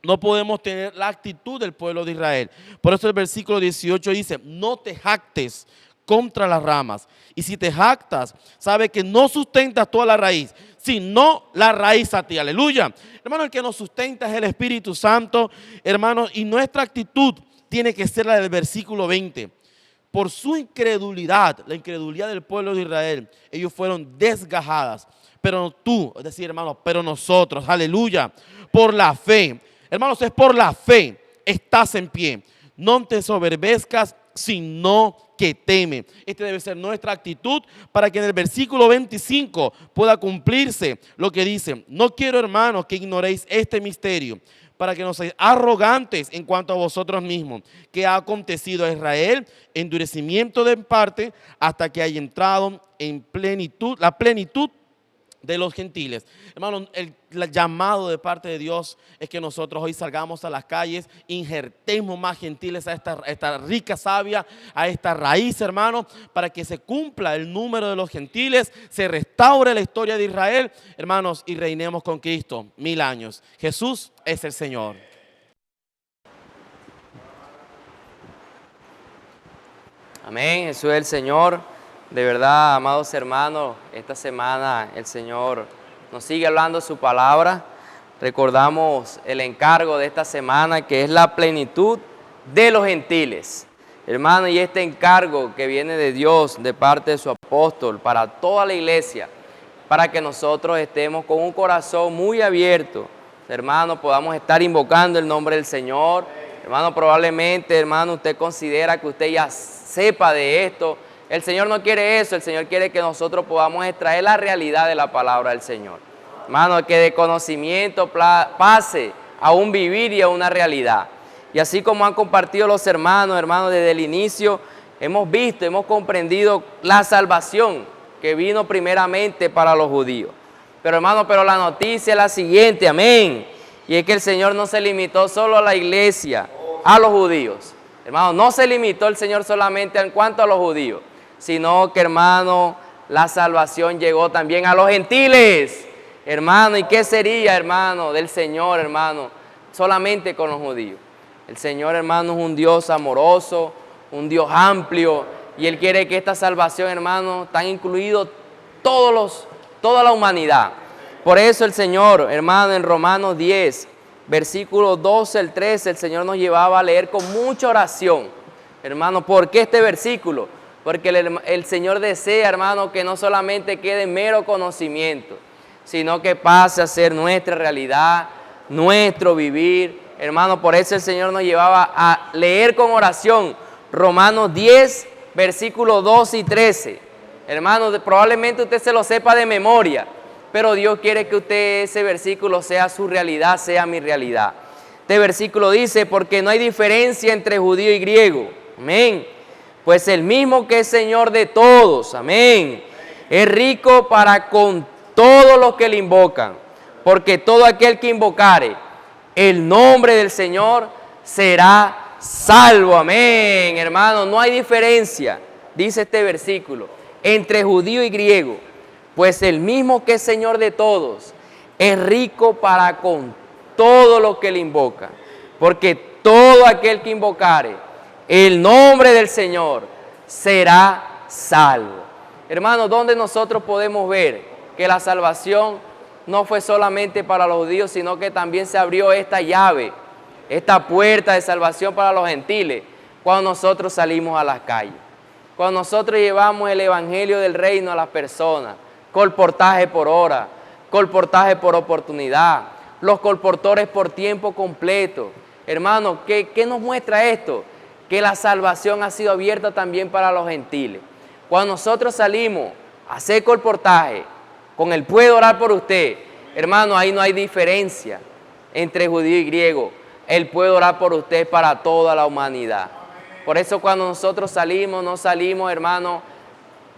no podemos tener la actitud del pueblo de Israel. Por eso el versículo 18 dice: no te jactes contra las ramas. Y si te jactas, sabe que no sustentas toda la raíz, sino la raíz a ti. Aleluya. Hermano, el que nos sustenta es el Espíritu Santo, hermano, y nuestra actitud tiene que ser la del versículo 20. Por su incredulidad, la incredulidad del pueblo de Israel, ellos fueron desgajadas. Pero tú, es decir, hermano, pero nosotros, aleluya, por la fe, hermanos, es por la fe, estás en pie. No te soberbezcas, sino que teme. Esta debe ser nuestra actitud para que en el versículo 25 pueda cumplirse lo que dice: no quiero, hermanos, que ignoréis este misterio, para que no seáis arrogantes en cuanto a vosotros mismos, que ha acontecido a Israel endurecimiento de parte hasta que haya entrado en plenitud, la plenitud de los gentiles. Hermano, el llamado de parte de Dios es que nosotros hoy salgamos a las calles, injertemos más gentiles a esta rica savia, a esta raíz, hermano, para que se cumpla el número de los gentiles, se restaure la historia de Israel, hermanos, y reinemos con Cristo 1000 años. Jesús es el Señor. Amén, Jesús es el Señor. De verdad, amados hermanos, esta semana el Señor nos sigue hablando su palabra. Recordamos el encargo de esta semana, que es la plenitud de los gentiles. Hermano, y este encargo que viene de Dios, de parte de su apóstol, para toda la iglesia, para que nosotros estemos con un corazón muy abierto. Hermano, podamos estar invocando el nombre del Señor. Hermano, probablemente, hermano, usted considera que usted ya sepa de esto. El Señor no quiere eso, el Señor quiere que nosotros podamos extraer la realidad de la palabra del Señor. Hermano, que de conocimiento pase a un vivir y a una realidad. Y así como han compartido los hermanos, desde el inicio, hemos visto, hemos comprendido la salvación que vino primeramente para los judíos. Pero hermano, la noticia es la siguiente, amén. Y es que el Señor no se limitó solo a la iglesia, a los judíos. Hermano, no se limitó el Señor solamente en cuanto a los judíos, sino que, hermano, la salvación llegó también a los gentiles. Hermano, ¿y qué sería, hermano, del Señor, hermano, solamente con los judíos? El Señor, hermano, es un Dios amoroso, un Dios amplio, y Él quiere que esta salvación, hermano, están incluidos toda la humanidad. Por eso el Señor, hermano, en Romanos 10, versículos 12 al 13, el Señor nos llevaba a leer con mucha oración. Hermano, ¿por qué este versículo? Porque el Señor desea, hermano, que no solamente quede mero conocimiento, sino que pase a ser nuestra realidad, nuestro vivir. Hermano, por eso el Señor nos llevaba a leer con oración Romanos 10, versículos 12 y 13. Hermano, probablemente usted se lo sepa de memoria, pero Dios quiere que usted ese versículo sea su realidad, sea mi realidad. Este versículo dice: porque no hay diferencia entre judío y griego. Amén. Pues el mismo que es Señor de todos, amén, es rico para con todos los que le invocan, porque todo aquel que invocare el nombre del Señor será salvo, amén. Hermano, no hay diferencia, dice este versículo, entre judío y griego, pues el mismo que es Señor de todos es rico para con todos los que le invocan, porque todo aquel que invocare el nombre del Señor será salvo. Hermanos, ¿dónde nosotros podemos ver que la salvación no fue solamente para los judíos, sino que también se abrió esta llave, esta puerta de salvación para los gentiles, cuando nosotros salimos a las calles? Cuando nosotros llevamos el evangelio del reino a las personas, colportaje por hora, colportaje por oportunidad, los colportores por tiempo completo. Hermano, ¿qué nos muestra esto? Que la salvación ha sido abierta también para los gentiles. Cuando nosotros salimos a hacer colportaje, con el puedo orar por usted, hermano, ahí no hay diferencia entre judío y griego. Él puede orar por usted para toda la humanidad. Por eso cuando nosotros salimos, no salimos, hermano,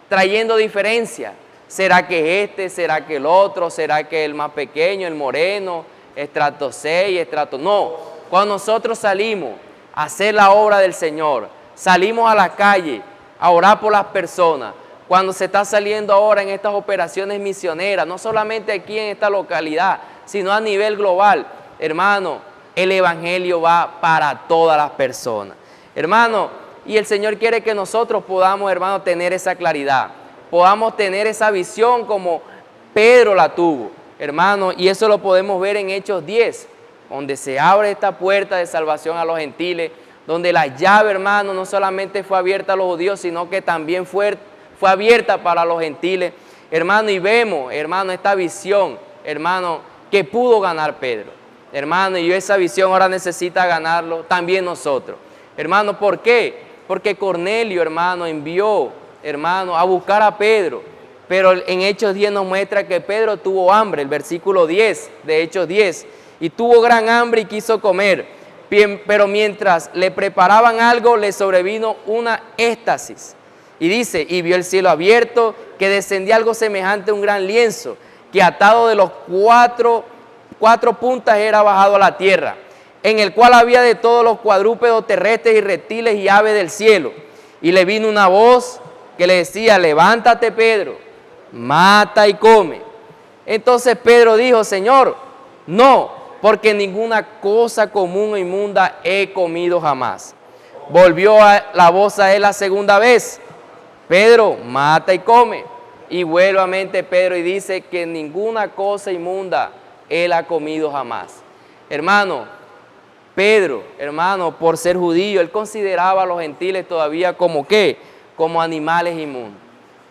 trayendo diferencia. ¿Será que este? ¿Será que el otro? ¿Será que el más pequeño, el moreno, estrato 6, estrato? No. Cuando nosotros salimos a hacer la obra del Señor, salimos a la calle a orar por las personas. Cuando se está saliendo ahora en estas operaciones misioneras, no solamente aquí en esta localidad, sino a nivel global, hermano, el evangelio va para todas las personas. Hermano, Y el Señor quiere que nosotros podamos, hermano, tener esa claridad, podamos tener esa visión como Pedro la tuvo, hermano, y eso lo podemos ver en Hechos 10, donde se abre esta puerta de salvación a los gentiles, donde la llave, hermano, no solamente fue abierta a los judíos, sino que también fue abierta para los gentiles, hermano, y vemos, hermano, esta visión, hermano, que pudo ganar Pedro, hermano, y esa visión ahora necesita ganarlo también nosotros, hermano, ¿por qué? Porque Cornelio, hermano, envió, hermano, a buscar a Pedro, pero en Hechos 10 nos muestra que Pedro tuvo hambre, el versículo 10 de Hechos 10, y tuvo gran hambre y quiso comer, pero mientras le preparaban algo, le sobrevino una éxtasis. Y dice, y vio el cielo abierto, que descendía algo semejante a un gran lienzo, que atado de los cuatro puntas era bajado a la tierra, en el cual había de todos los cuadrúpedos terrestres y reptiles y aves del cielo. Y le vino una voz que le decía, levántate Pedro, mata y come. Entonces Pedro dijo, Señor, no, porque ninguna cosa común o inmunda he comido jamás. Volvió la voz a él la segunda vez, Pedro, mata y come. Y vuelve nuevamente Pedro y dice que ninguna cosa inmunda él ha comido jamás. Hermano, Pedro, hermano, por ser judío, él consideraba a los gentiles todavía como ¿qué? Como animales inmundos.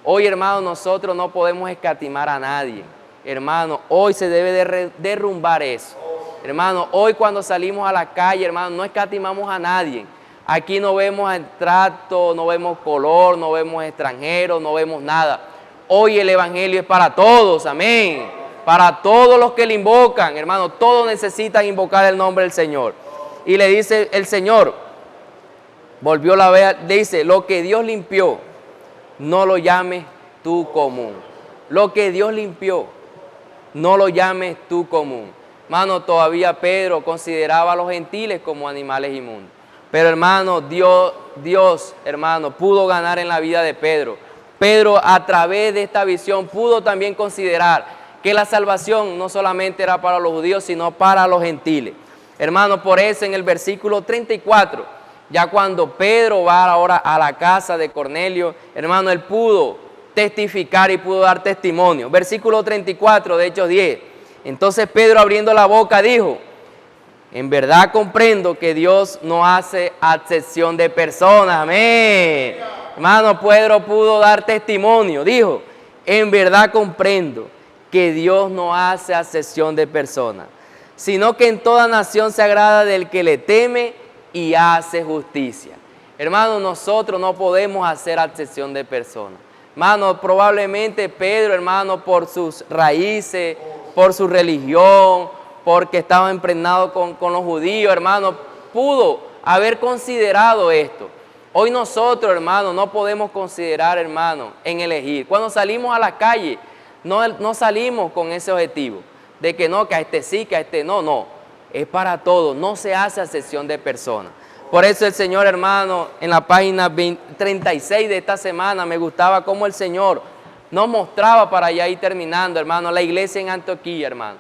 Hoy, hermano, nosotros no podemos escatimar a nadie. Hermano, hoy se debe derrumbar eso. Hermano, hoy cuando salimos a la calle, hermano, no escatimamos a nadie. Aquí no vemos trato, no vemos color, no vemos extranjeros, no vemos nada. Hoy el evangelio es para todos, amén. Para todos los que le invocan, hermano, todos necesitan invocar el nombre del Señor. Y le dice el Señor, volvió la vez, dice, lo que Dios limpió, no lo llames tú común. Lo que Dios limpió, no lo llames tú común. Hermano, todavía Pedro consideraba a los gentiles como animales inmundos. Pero hermano, Dios, hermano, pudo ganar en la vida de Pedro. Pedro, a través de esta visión, pudo también considerar que la salvación no solamente era para los judíos, sino para los gentiles. Hermano, por eso en el versículo 34, ya cuando Pedro va ahora a la casa de Cornelio, hermano, él pudo testificar y pudo dar testimonio. Versículo 34 de Hechos 10. Entonces Pedro, abriendo la boca, dijo, en verdad comprendo que Dios no hace acepción de personas. Amén. Hermano, Pedro pudo dar testimonio. Dijo, en verdad comprendo que Dios no hace acepción de personas, sino que en toda nación se agrada del que le teme y hace justicia. Hermano, nosotros no podemos hacer acepción de personas. Hermano, probablemente Pedro, hermano, por sus raíces, por su religión, porque estaba impregnado con los judíos, hermano, pudo haber considerado esto. Hoy nosotros, hermano, no podemos considerar, hermano, en elegir. Cuando salimos a la calle, no salimos con ese objetivo, de que no, que a este sí, que a este no, no. Es para todos, no se hace acepción de personas. Por eso el Señor, hermano, en la página 36 de esta semana, me gustaba cómo el Señor nos mostraba, para ya ir terminando, hermano, la iglesia en Antioquía, hermano.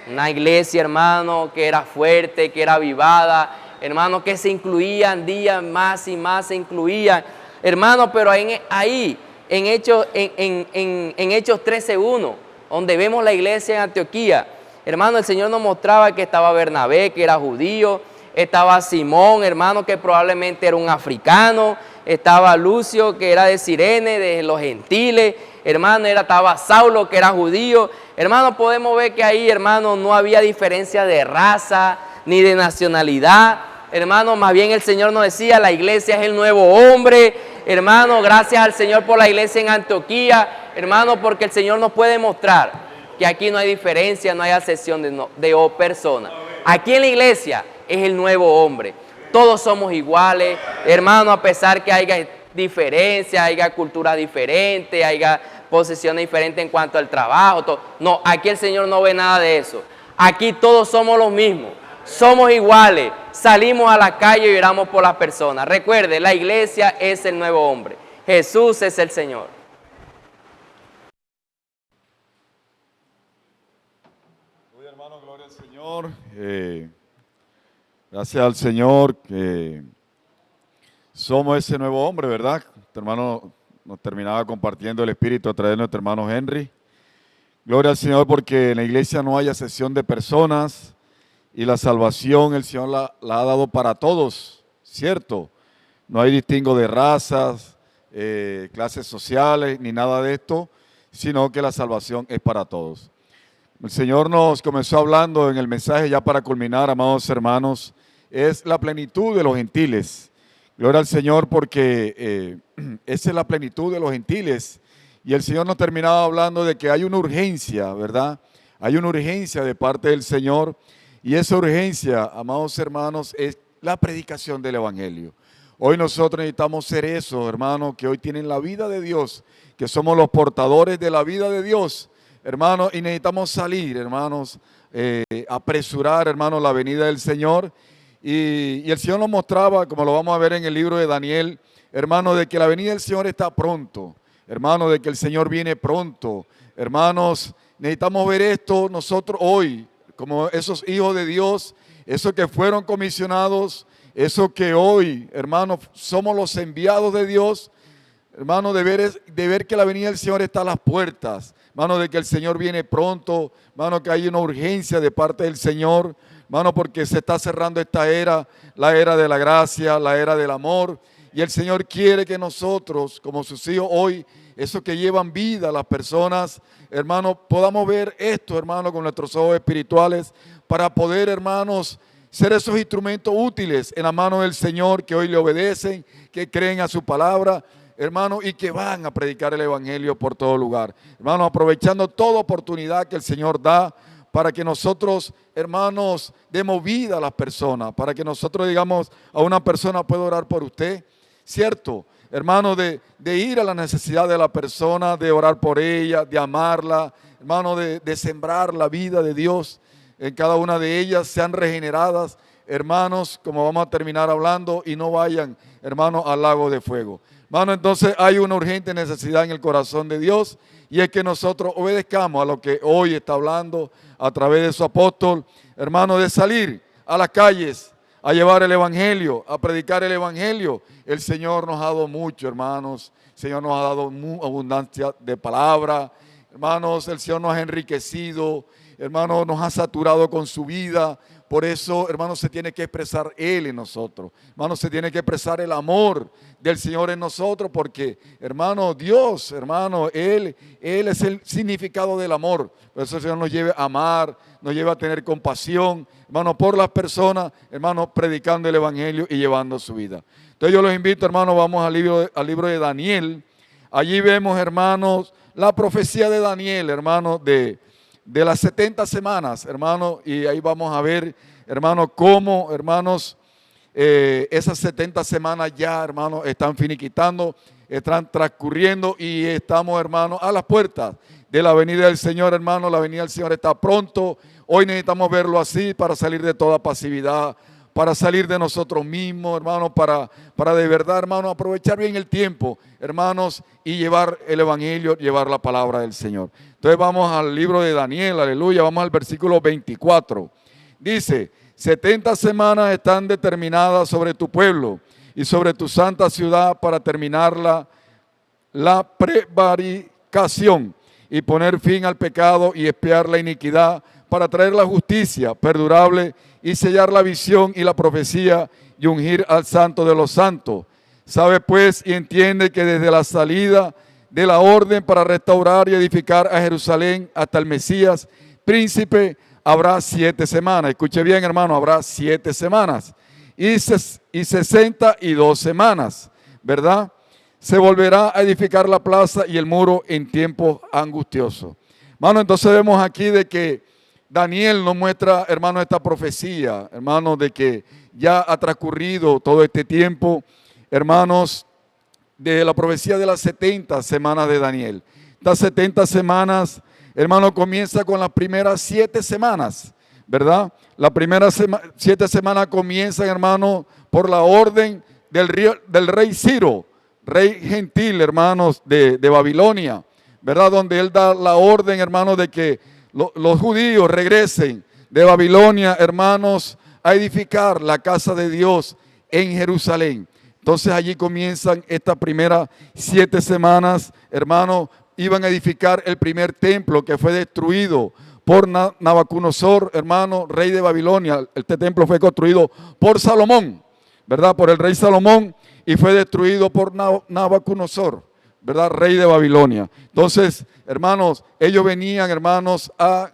Una iglesia, hermano, que era fuerte, que era avivada, hermano, que se incluían día más y más, se incluían, hermano, pero ahí en Hechos 13:1, donde vemos la iglesia en Antioquía, hermano, el Señor nos mostraba que estaba Bernabé, que era judío, estaba Simón, hermano, que probablemente era un africano, estaba Lucio, que era de Cirene, de los gentiles, hermano, estaba Saulo, que era judío. Hermano, podemos ver que ahí, hermano, no había diferencia de raza ni de nacionalidad. Hermano, más bien el Señor nos decía, la iglesia es el nuevo hombre. Hermano, gracias al Señor por la iglesia en Antioquía. Hermano, porque el Señor nos puede mostrar que aquí no hay diferencia, no hay acepción de personas. Aquí en la iglesia es el nuevo hombre. Todos somos iguales, hermano, a pesar que haya diferencias, haya culturas diferentes, haya posiciones diferentes en cuanto al trabajo. Todo. No, aquí el Señor no ve nada de eso. Aquí todos somos los mismos, somos iguales, salimos a la calle y oramos por las personas. Recuerde, la iglesia es el nuevo hombre. Jesús es el Señor. Gloria, hermano, gloria al Señor. Gracias al Señor que somos ese nuevo hombre, ¿verdad? Tu hermano nos terminaba compartiendo el Espíritu a través de nuestro hermano Henry. Gloria al Señor porque en la iglesia no hay acepción de personas y la salvación el Señor la ha dado para todos, ¿cierto? No hay distingo de razas, clases sociales, ni nada de esto, sino que la salvación es para todos. El Señor nos comenzó hablando en el mensaje, ya para culminar, amados hermanos, es la plenitud de los gentiles. Gloria al Señor porque esa es la plenitud de los gentiles. Y el Señor nos terminaba hablando de que hay una urgencia, ¿verdad? Hay una urgencia de parte del Señor. Y esa urgencia, amados hermanos, es la predicación del Evangelio. Hoy nosotros necesitamos ser esos, hermanos, que hoy tienen la vida de Dios, que somos los portadores de la vida de Dios, hermanos, y necesitamos salir, hermanos, apresurar, hermanos, la venida del Señor. Y el Señor nos mostraba, como lo vamos a ver en el libro de Daniel, hermanos, de que la venida del Señor está pronto, hermanos, de que el Señor viene pronto. Hermanos, necesitamos ver esto nosotros hoy, como esos hijos de Dios, esos que fueron comisionados, esos que hoy, hermanos, somos los enviados de Dios, hermanos, de ver que la venida del Señor está a las puertas, hermanos, de que el Señor viene pronto, hermanos, que hay una urgencia de parte del Señor, hermanos, porque se está cerrando esta era, la era de la gracia, la era del amor, y el Señor quiere que nosotros, como sus hijos hoy, esos que llevan vida, las personas, hermanos, podamos ver esto, hermanos, con nuestros ojos espirituales, para poder, hermanos, ser esos instrumentos útiles en la mano del Señor, que hoy le obedecen, que creen a su palabra, hermanos, y que van a predicar el Evangelio por todo lugar. Hermanos, aprovechando toda oportunidad que el Señor da para que nosotros, hermanos, demos vida a las personas, para que nosotros digamos a una persona, puedo orar por usted, ¿cierto? Hermanos, de ir a la necesidad de la persona, de orar por ella, de amarla, hermanos, de sembrar la vida de Dios en cada una de ellas, sean regeneradas, hermanos, como vamos a terminar hablando, y no vayan, hermanos, al lago de fuego. Hermanos, entonces hay una urgente necesidad en el corazón de Dios, y es que nosotros obedezcamos a lo que hoy está hablando a través de su apóstol, hermanos, de salir a las calles, a llevar el Evangelio, a predicar el Evangelio. El Señor nos ha dado mucho, hermanos. El Señor nos ha dado abundancia de palabra. Hermanos, el Señor nos ha enriquecido. Hermanos, nos ha saturado con su vida. Por eso, hermanos, se tiene que expresar Él en nosotros. Hermanos, se tiene que expresar el amor del Señor en nosotros. Porque, hermano, Dios, hermano, Él es el significado del amor. Por eso el Señor nos lleva a amar, nos lleva a tener compasión, hermano, por las personas, hermano, predicando el Evangelio y llevando su vida. Entonces yo los invito, hermanos, vamos al libro de Daniel. Allí vemos, hermanos, la profecía de Daniel, hermanos, de las 70 semanas, hermanos, y ahí vamos a ver, hermanos, cómo, hermanos, esas 70 semanas ya, hermanos, están finiquitando, están transcurriendo y estamos, hermanos, a las puertas de la venida del Señor, hermanos. La venida del Señor está pronto. Hoy necesitamos verlo así para salir de toda pasividad, para salir de nosotros mismos, hermanos, para de verdad, hermanos, aprovechar bien el tiempo, hermanos, y llevar el Evangelio, llevar la palabra del Señor. Entonces vamos al libro de Daniel, aleluya, vamos al versículo 24. Dice, 70 semanas están determinadas sobre tu pueblo y sobre tu santa ciudad para terminarla la prevaricación y poner fin al pecado y expiar la iniquidad, para traer la justicia perdurable y sellar la visión y la profecía y ungir al santo de los santos. Sabe pues y entiende que desde la salida de la orden para restaurar y edificar a Jerusalén hasta el Mesías, príncipe, habrá 7 semanas. Escuche bien, hermano, habrá 7 semanas y 62 semanas, ¿verdad? Se volverá a edificar la plaza y el muro en tiempos angustiosos. Hermano, entonces vemos aquí de que Daniel nos muestra, hermano, esta profecía, hermano, de que ya ha transcurrido todo este tiempo, hermanos, de la profecía de las 70 semanas de Daniel. Estas 70 semanas, hermano, comienza con las primeras 7 semanas, ¿verdad? Las primeras 7 semanas comienzan, hermano, por la orden del rey Ciro, rey gentil, hermanos, de Babilonia, ¿verdad? Donde él da la orden, hermanos, de que los judíos regresen de Babilonia, hermanos, a edificar la casa de Dios en Jerusalén. Entonces allí comienzan estas primeras 7 semanas, hermano, iban a edificar el primer templo que fue destruido por Nabucodonosor, hermano, rey de Babilonia. Este templo fue construido por Salomón, ¿verdad? Por el rey Salomón, y fue destruido por Nabucodonosor, ¿verdad? Rey de Babilonia. Entonces, hermanos, ellos venían, hermanos, a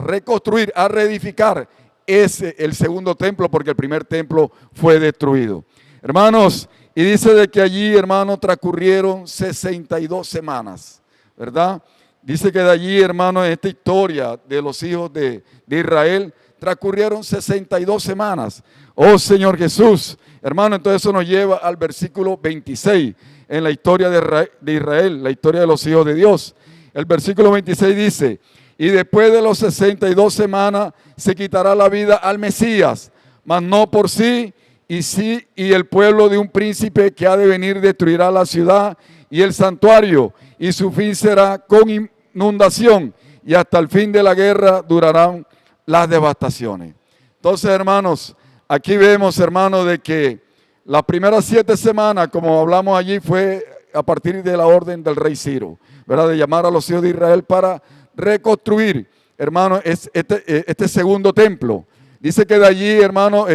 reconstruir, a reedificar el segundo templo, porque el primer templo fue destruido. Hermanos, y dice de que allí, hermanos, transcurrieron 62 semanas, ¿verdad? Dice que de allí, hermanos, en esta historia de los hijos de Israel, transcurrieron 62 semanas. Oh Señor Jesús, hermano, entonces eso nos lleva al versículo 26, en la historia de Israel, la historia de los hijos de Dios. El versículo 26 dice: y después de los 62 semanas se quitará la vida al Mesías, mas no por sí, y el pueblo de un príncipe que ha de venir destruirá la ciudad y el santuario, y su fin será con inundación, y hasta el fin de la guerra durarán las devastaciones. Entonces, hermanos, aquí vemos, hermanos, de que las primeras 7 semanas, como hablamos allí, fue a partir de la orden del rey Ciro, ¿verdad? De llamar a los hijos de Israel para reconstruir, hermano, este segundo templo. Dice que de allí, hermano,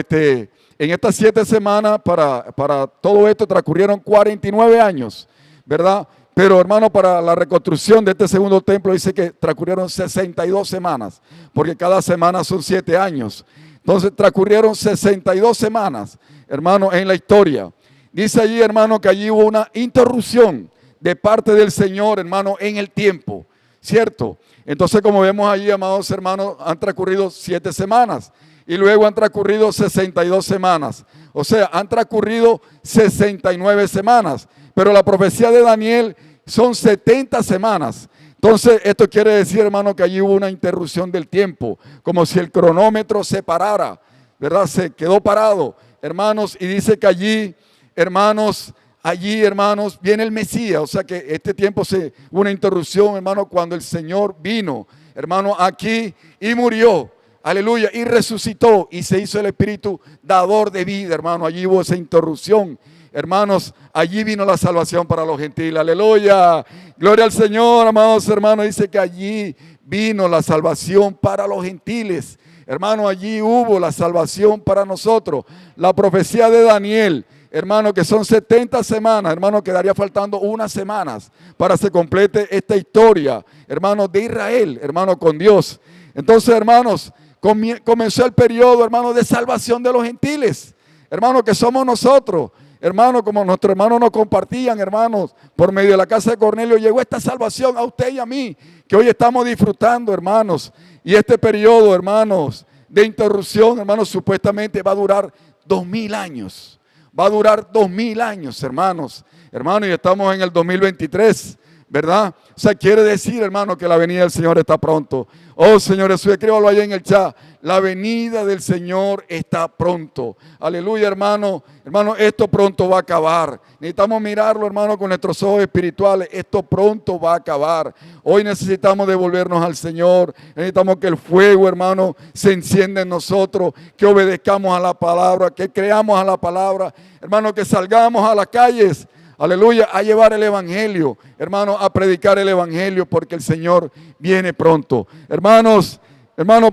en estas 7 semanas, para todo esto transcurrieron 49 años, ¿verdad? Pero, hermano, para la reconstrucción de este segundo templo dice que transcurrieron 62 semanas, porque cada semana son 7 años. Entonces transcurrieron 62 semanas, hermano, en la historia. Dice allí, hermano, que allí hubo una interrupción de parte del Señor, hermano, en el tiempo, ¿cierto? Entonces, como vemos allí, amados hermanos, han transcurrido 7 semanas y luego han transcurrido 62 semanas. O sea, han transcurrido 69 semanas, pero la profecía de Daniel son 70 semanas. Entonces, esto quiere decir, hermano, que allí hubo una interrupción del tiempo, como si el cronómetro se parara, ¿verdad? Se quedó parado, hermanos, y dice que allí, hermanos, viene el Mesías. O sea que este tiempo hubo una interrupción, hermano, cuando el Señor vino, hermano, aquí y murió, aleluya, y resucitó y se hizo el Espíritu dador de vida, hermano. Allí hubo esa interrupción. Hermanos, allí vino la salvación para los gentiles, aleluya, gloria al Señor, amados hermanos. Dice que allí vino la salvación para los gentiles, hermano, allí hubo la salvación para nosotros. La profecía de Daniel, hermano, que son 70 semanas, hermano, quedaría faltando unas semanas para se complete esta historia, hermano, de Israel, hermano, con Dios. Entonces, hermanos, comenzó el periodo, hermano, de salvación de los gentiles, hermano, que somos nosotros. Hermano, como nuestros hermanos nos compartían, hermanos, por medio de la casa de Cornelio, llegó esta salvación a usted y a mí, que hoy estamos disfrutando, hermanos. Y este periodo, hermanos, de interrupción, hermanos, supuestamente va a durar 2000 años. Va a durar 2000 años, hermanos. Hermanos, y estamos en el 2023, ¿verdad? O sea, quiere decir, hermano, que la venida del Señor está pronto. Oh, Señor Jesús, escríbalo ahí en el chat. La venida del Señor está pronto. Aleluya, hermano. Hermano, esto pronto va a acabar. Necesitamos mirarlo, hermano, con nuestros ojos espirituales. Esto pronto va a acabar. Hoy necesitamos devolvernos al Señor. Necesitamos que el fuego, hermano, se encienda en nosotros. Que obedezcamos a la palabra, que creamos a la palabra. Hermano, que salgamos a las calles. Aleluya, a llevar el evangelio, hermano, a predicar el evangelio, porque el Señor viene pronto. Hermanos,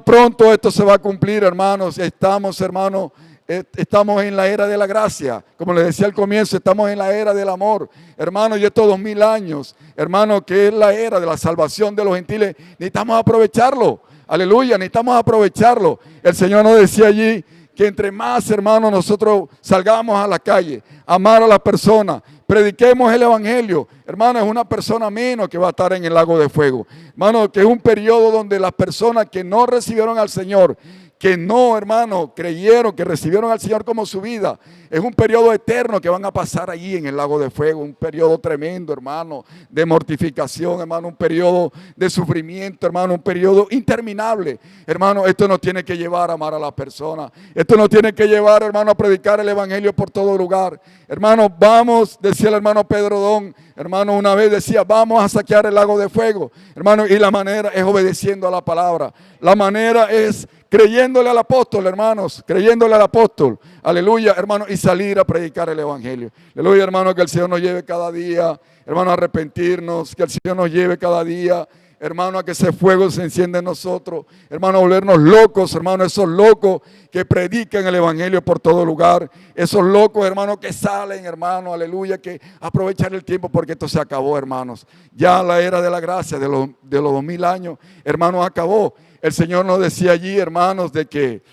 pronto esto se va a cumplir, hermanos. Estamos en la era de la gracia. Como les decía al comienzo, estamos en la era del amor, hermanos, y estos 2000 años, hermanos, que es la era de la salvación de los gentiles, necesitamos aprovecharlo. Aleluya, necesitamos aprovecharlo. El Señor nos decía allí que entre más, hermanos, nosotros salgamos a la calle, amar a las personas, prediquemos el evangelio. Hermano, es una persona menos que va a estar en el lago de fuego. Hermano, que es un periodo donde las personas que no recibieron al Señor, que no, hermano, creyeron, que recibieron al Señor como su vida, es un periodo eterno que van a pasar allí en el lago de fuego, un periodo tremendo, hermano, de mortificación, hermano, un periodo de sufrimiento, hermano, un periodo interminable. Hermano, esto nos tiene que llevar a amar a las personas, esto nos tiene que llevar, hermano, a predicar el evangelio por todo lugar. Hermano, vamos, decía el hermano Pedro Don, hermano, una vez decía, vamos a saquear el lago de fuego, hermano, y la manera es obedeciendo a la palabra, la manera es creyéndole al apóstol, hermanos, creyéndole al apóstol, aleluya, hermano, y salir a predicar el evangelio. Aleluya, hermano, que el Señor nos lleve cada día, hermano, a arrepentirnos, que el Señor nos lleve cada día, hermano, a que ese fuego se encienda en nosotros, hermano, a volvernos locos, hermano, esos locos que predican el evangelio por todo lugar, esos locos, hermano, que salen, hermano, aleluya, que aprovechar el tiempo porque esto se acabó, hermanos. Ya la era de la gracia de los 2000 años, hermanos, acabó. El Señor nos decía allí, hermanos, de que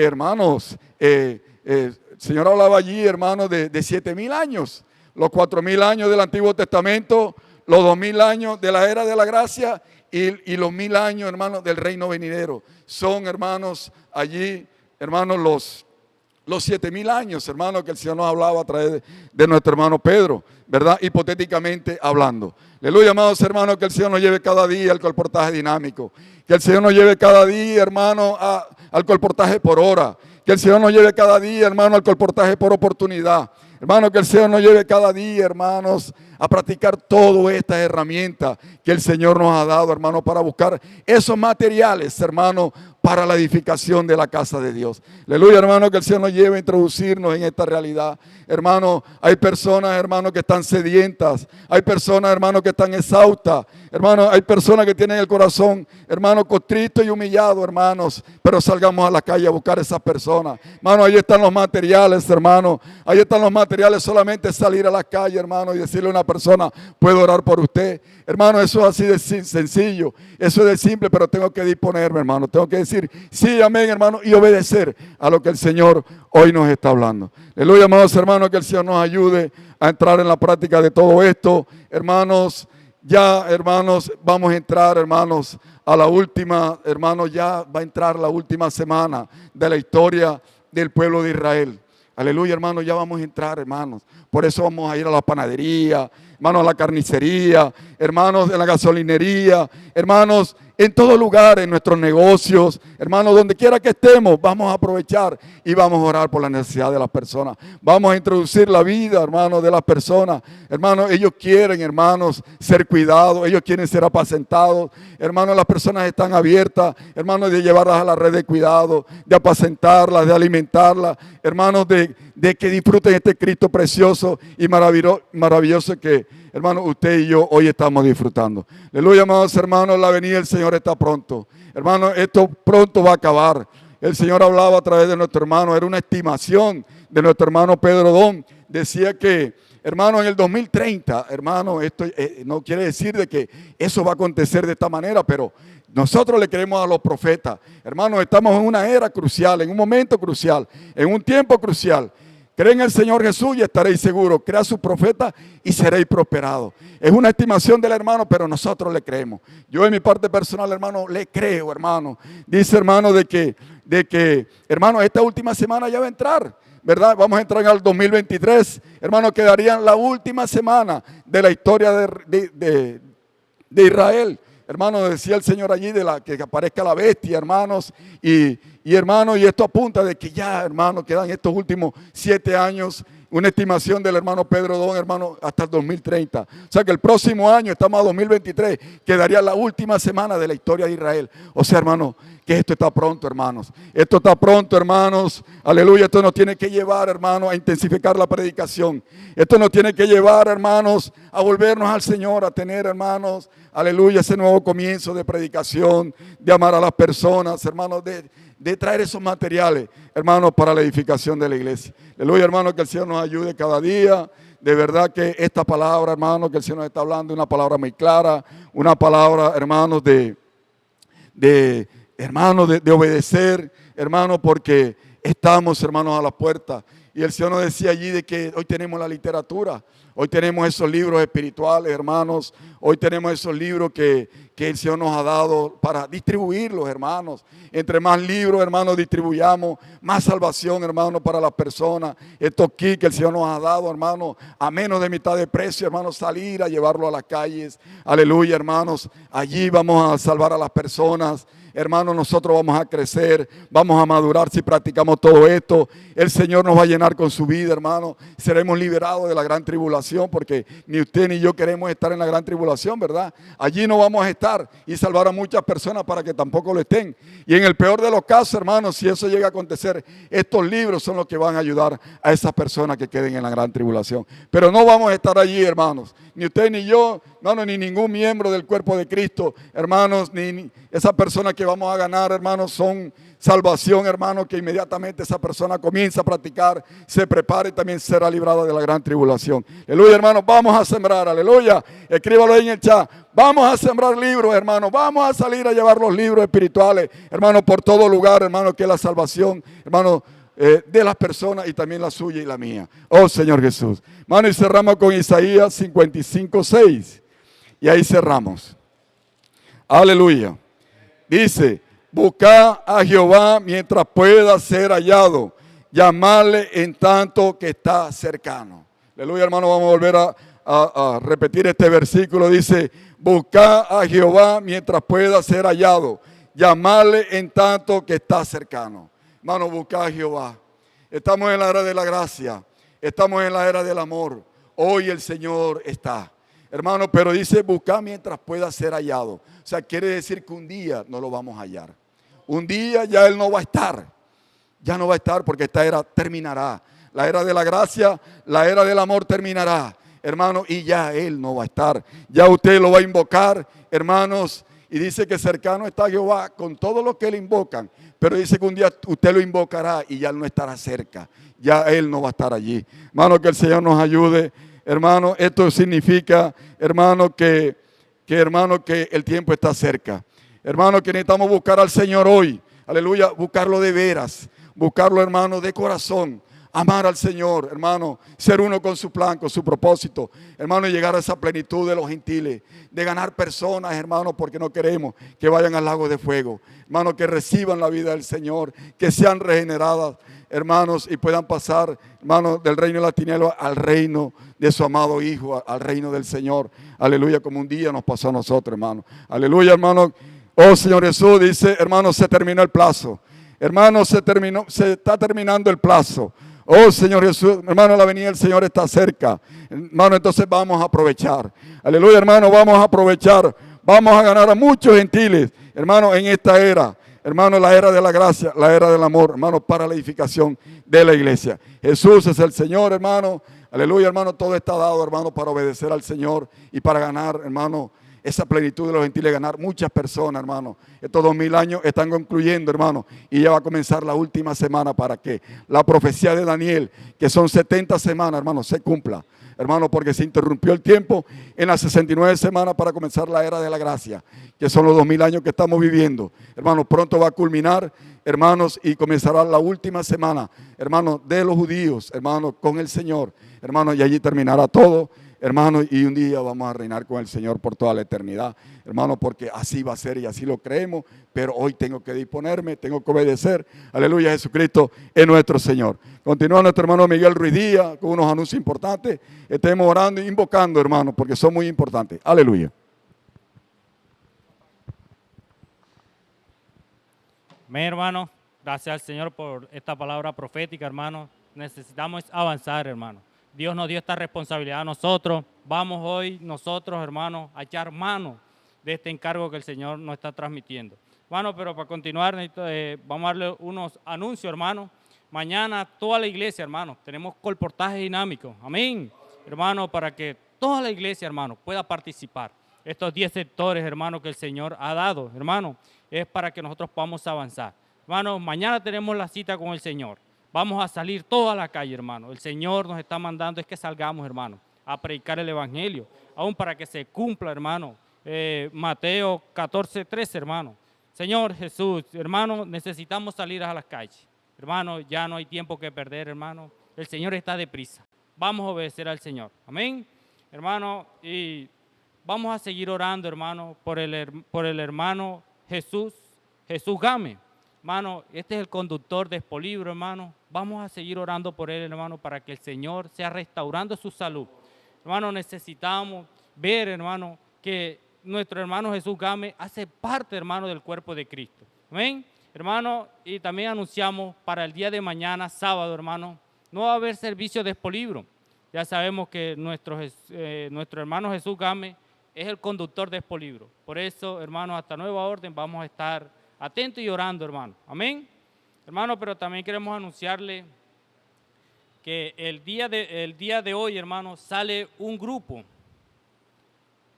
hermanos, el Señor hablaba allí, hermanos, de 7000 años, los 4000 años del Antiguo Testamento, los 2000 años de la era de la gracia y los 1000 años, hermanos, del reino venidero. Son, hermanos, allí, hermanos, los 7000 años, hermanos, que el Señor nos hablaba a través de nuestro hermano Pedro, ¿verdad? Hipotéticamente hablando. Aleluya, amados hermanos, que el Señor nos lleve cada día al colportaje dinámico. Que el Señor nos lleve cada día, hermano, al colportaje por hora. Que el Señor nos lleve cada día, hermano, al colportaje por oportunidad. Hermano, que el Señor nos lleve cada día, hermanos, a practicar todas estas herramientas que el Señor nos ha dado, hermano, para buscar esos materiales, hermano, para la edificación de la casa de Dios. Aleluya, hermano, que el Señor nos lleve a introducirnos en esta realidad. Hermano, hay personas, hermano, que están sedientas. Hay personas, hermano, que están exhaustas. Hermano, hay personas que tienen el corazón, hermano, contrito y humillado, hermanos. Pero salgamos a la calle a buscar a esas personas. Hermano, ahí están los materiales, hermano. Ahí están los materiales, solamente salir a la calle, hermano, y decirle a una persona, puedo orar por usted. Hermano, eso es así de sencillo. Eso es de simple, pero tengo que disponerme, hermano. Tengo que decir, sí, amén, hermano, y obedecer a lo que el Señor hoy nos está hablando. Aleluya, amados hermanos, que el Señor nos ayude a entrar en la práctica de todo esto. Hermanos, ya, hermanos, vamos a entrar, hermanos, a la última, hermanos, ya va a entrar la última semana de la historia del pueblo de Israel. Aleluya, hermanos, ya vamos a entrar, hermanos. Por eso vamos a ir a la panadería, hermanos, a la carnicería, hermanos, en la gasolinería, hermanos, en todo lugar, en nuestros negocios, hermanos, donde quiera que estemos, vamos a aprovechar y vamos a orar por la necesidad de las personas. Vamos a introducir la vida, hermanos, de las personas. Hermanos, ellos quieren, hermanos, ser cuidados, ellos quieren ser apacentados. Hermanos, las personas están abiertas, hermanos, de llevarlas a la red de cuidado, de apacentarlas, de alimentarlas, hermanos, de que disfruten este Cristo precioso y maravilloso que, hermano, usted y yo hoy estamos disfrutando. Aleluya, amados hermanos, la venida del Señor está pronto. Hermano, esto pronto va a acabar. El Señor hablaba a través de nuestro hermano, era una estimación de nuestro hermano Pedro Don. Decía que, hermano, en el 2030, hermano, esto no quiere decir de que eso va a acontecer de esta manera, pero nosotros le creemos a los profetas. Hermanos, estamos en una era crucial, en un momento crucial, en un tiempo crucial. Creen en el Señor Jesús y estaréis seguros. Crea a su profeta y seréis prosperados. Es una estimación del hermano, pero nosotros le creemos. Yo en mi parte personal, hermano, le creo, hermano. Dice, hermano, de que, hermano, esta última semana ya va a entrar, ¿verdad? Vamos a entrar al 2023. Hermano, quedaría la última semana de la historia de Israel. Hermano, decía el Señor allí que aparezca la bestia, hermanos, y hermano, y esto apunta de que ya, hermano, quedan estos últimos 7 años, una estimación del hermano Pedro Don, hermano, hasta el 2030. O sea que el próximo año, estamos a 2023, quedaría la última semana de la historia de Israel. O sea, hermano, que esto está pronto, hermanos. Esto está pronto, hermanos. Aleluya, esto nos tiene que llevar, hermanos, a intensificar la predicación. Esto nos tiene que llevar, hermanos, a volvernos al Señor, a tener, hermanos, aleluya, ese nuevo comienzo de predicación, de amar a las personas, hermanos, de traer esos materiales, hermanos, para la edificación de la iglesia. Aleluya, hermanos, que el Señor nos ayude cada día. De verdad que esta palabra, hermanos, que el Señor nos está hablando, es una palabra muy clara, una palabra, hermanos, de obedecer, hermanos, porque estamos, hermanos, a la puerta. Y el Señor nos decía allí de que hoy tenemos la literatura, hoy tenemos esos libros espirituales, hermanos, hoy tenemos esos libros que el Señor nos ha dado para distribuirlos, hermanos. Entre más libros, hermanos, distribuyamos, más salvación, hermanos, para las personas. Estos kits que el Señor nos ha dado, hermanos, a menos de mitad de precio, hermanos, salir a llevarlo a las calles. Aleluya, hermanos, allí vamos a salvar a las personas. hermano, nosotros vamos a crecer, vamos a madurar si practicamos todo esto. El Señor nos va a llenar con su vida, hermano. Seremos liberados de la gran tribulación, porque ni usted ni yo queremos estar en la gran tribulación, ¿verdad? Allí no vamos a estar y salvar a muchas personas para que tampoco lo estén. Y en el peor de los casos, hermano, si eso llega a acontecer, estos libros son los que van a ayudar a esas personas que queden en la gran tribulación. Pero no vamos a estar allí, hermanos. Ni usted ni yo, hermano, ni ningún miembro del cuerpo de Cristo, hermanos, ni esas personas que vamos a ganar, hermanos, son salvación, hermano, que inmediatamente esa persona comienza a practicar, se prepara y también será librada de la gran tribulación. Aleluya, hermano, vamos a sembrar, aleluya. Escríbalo ahí en el chat. Vamos a sembrar libros, hermano. Vamos a salir a llevar los libros espirituales, hermano, por todo lugar, hermano, que es la salvación, hermano, de las personas y también la suya y la mía. Oh, Señor Jesús. Hermano, y cerramos con Isaías 55:6. Y ahí cerramos. Aleluya. Dice: buscad a Jehová mientras pueda ser hallado, llamarle en tanto que está cercano. Aleluya, hermano, vamos a volver a repetir este versículo. Dice: buscad a Jehová mientras pueda ser hallado, llamarle en tanto que está cercano. Hermano, buscad a Jehová. Estamos en la era de la gracia, estamos en la era del amor. Hoy el Señor está, hermano, pero dice: buscad mientras pueda ser hallado. O sea, quiere decir que un día no lo vamos a hallar. Un día ya Él no va a estar. Ya no va a estar, porque esta era terminará. La era de la gracia, la era del amor terminará, hermano, y ya Él no va a estar. Ya usted lo va a invocar, hermanos, y dice que cercano está Jehová con todos los que le invocan. Pero dice que un día usted lo invocará y ya Él no estará cerca. Ya Él no va a estar allí. Hermano, que el Señor nos ayude. Hermano, esto significa, hermano, que el tiempo está cerca. Hermano, que necesitamos buscar al Señor hoy. Aleluya, buscarlo de veras. Buscarlo, hermano, de corazón. Amar al Señor, hermano, ser uno con su plan, con su propósito, hermano, y llegar a esa plenitud de los gentiles, de ganar personas, hermano, porque no queremos que vayan al lago de fuego, hermano, que reciban la vida del Señor, que sean regeneradas, hermanos, y puedan pasar, hermano, del reino de la tiniebla al reino de su amado Hijo, al reino del Señor. Aleluya, como un día nos pasó a nosotros, hermano. Aleluya, hermano. Oh, Señor Jesús, dice, hermano, se terminó el plazo. Hermano, se está terminando el plazo. Oh, Señor Jesús, hermano, la venida del Señor está cerca. Hermano, entonces vamos a aprovechar. Aleluya, hermano, vamos a aprovechar. Vamos a ganar a muchos gentiles, hermano, en esta era. Hermano, la era de la gracia, la era del amor, hermano, para la edificación de la iglesia. Jesús es el Señor, hermano. Aleluya, hermano, todo está dado, hermano, para obedecer al Señor y para ganar, hermano, esa plenitud de los gentiles, ganar muchas personas, hermano. Estos 2000 años están concluyendo, hermano, y ya va a comenzar la última semana para que la profecía de Daniel, que son 70 semanas, hermano, se cumpla. Hermano, porque se interrumpió el tiempo en las 69 semanas para comenzar la era de la gracia, que son los 2000 años que estamos viviendo. Hermano, pronto va a culminar, hermanos, y comenzará la última semana, hermano, de los judíos, hermano, con el Señor, hermano, y allí terminará todo. Hermano, y un día vamos a reinar con el Señor por toda la eternidad, hermano, porque así va a ser y así lo creemos, pero hoy tengo que disponerme, tengo que obedecer. Aleluya, Jesucristo es nuestro Señor. Continúa nuestro hermano Miguel Ruiz Díaz con unos anuncios importantes. Estemos orando e invocando, hermano, porque son muy importantes. Aleluya. Amén, hermano. Gracias al Señor por esta palabra profética, hermano. Necesitamos avanzar, hermano. Dios nos dio esta responsabilidad a nosotros. Vamos hoy nosotros, hermanos, a echar mano de este encargo que el Señor nos está transmitiendo. Hermano, pero para continuar, vamos a darle unos anuncios, hermano. Mañana toda la iglesia, hermano, tenemos colportaje dinámico. Amén. Hermano, para que toda la iglesia, hermano, pueda participar. Estos 10 sectores, hermano, que el Señor ha dado, hermano, es para que nosotros podamos avanzar. Hermano, mañana tenemos la cita con el Señor. Vamos a salir toda la calle, hermano. El Señor nos está mandando es que salgamos, hermano, a predicar el Evangelio, aún para que se cumpla, hermano, Mateo 14:13, hermano. Señor Jesús, hermano, necesitamos salir a las calles. Hermano, ya no hay tiempo que perder, hermano. El Señor está deprisa. Vamos a obedecer al Señor. Amén, hermano. Y vamos a seguir orando, hermano, por el hermano Jesús Game. Hermano, este es el conductor de Expolibro, hermano. Vamos a seguir orando por él, hermano, para que el Señor sea restaurando su salud. Hermano, necesitamos ver, hermano, que nuestro hermano Jesús Gámez hace parte, hermano, del cuerpo de Cristo. Amén. Hermano, y también anunciamos para el día de mañana, sábado, hermano, no va a haber servicio de Expolibro. Ya sabemos que nuestro hermano Jesús Gámez es el conductor de Expolibro. Por eso, hermano, hasta nueva orden vamos a estar atentos y orando, hermano. Amén. Hermano, pero también queremos anunciarle que el día de hoy, hermano, sale un grupo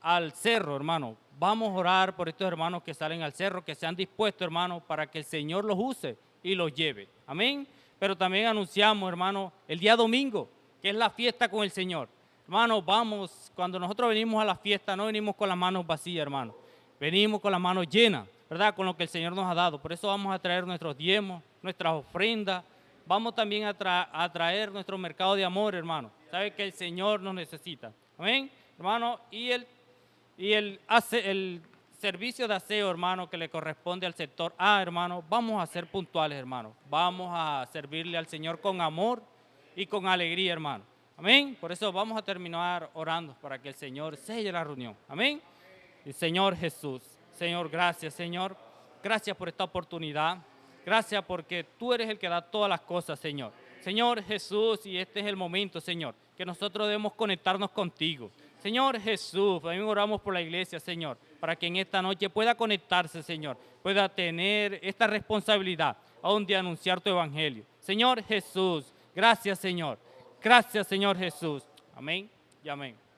al cerro, hermano. Vamos a orar por estos hermanos que salen al cerro, que se han dispuesto, hermano, para que el Señor los use y los lleve. Amén. Pero también anunciamos, hermano, el día domingo, que es la fiesta con el Señor. Hermano, vamos, cuando nosotros venimos a la fiesta, no venimos con las manos vacías, hermano. Venimos con las manos llenas, ¿verdad? Con lo que el Señor nos ha dado. Por eso vamos a traer nuestros diezmos, nuestras ofrendas. Vamos también a traer nuestro mercado de amor, hermano. Sabe que el Señor nos necesita. Amén, hermano. Y el servicio de aseo, hermano, que le corresponde al sector A, hermano, vamos a ser puntuales, hermano. Vamos a servirle al Señor con amor y con alegría, hermano. Amén. Por eso vamos a terminar orando para que el Señor selle la reunión. Amén. Y Señor Jesús, Señor, gracias, Señor. Gracias por esta oportunidad. Gracias porque tú eres el que da todas las cosas, Señor. Señor Jesús, y este es el momento, Señor, que nosotros debemos conectarnos contigo. Señor Jesús, también oramos por la iglesia, Señor, para que en esta noche pueda conectarse, Señor, pueda tener esta responsabilidad aún de anunciar tu evangelio. Señor Jesús, gracias, Señor. Gracias, Señor Jesús. Amén y amén.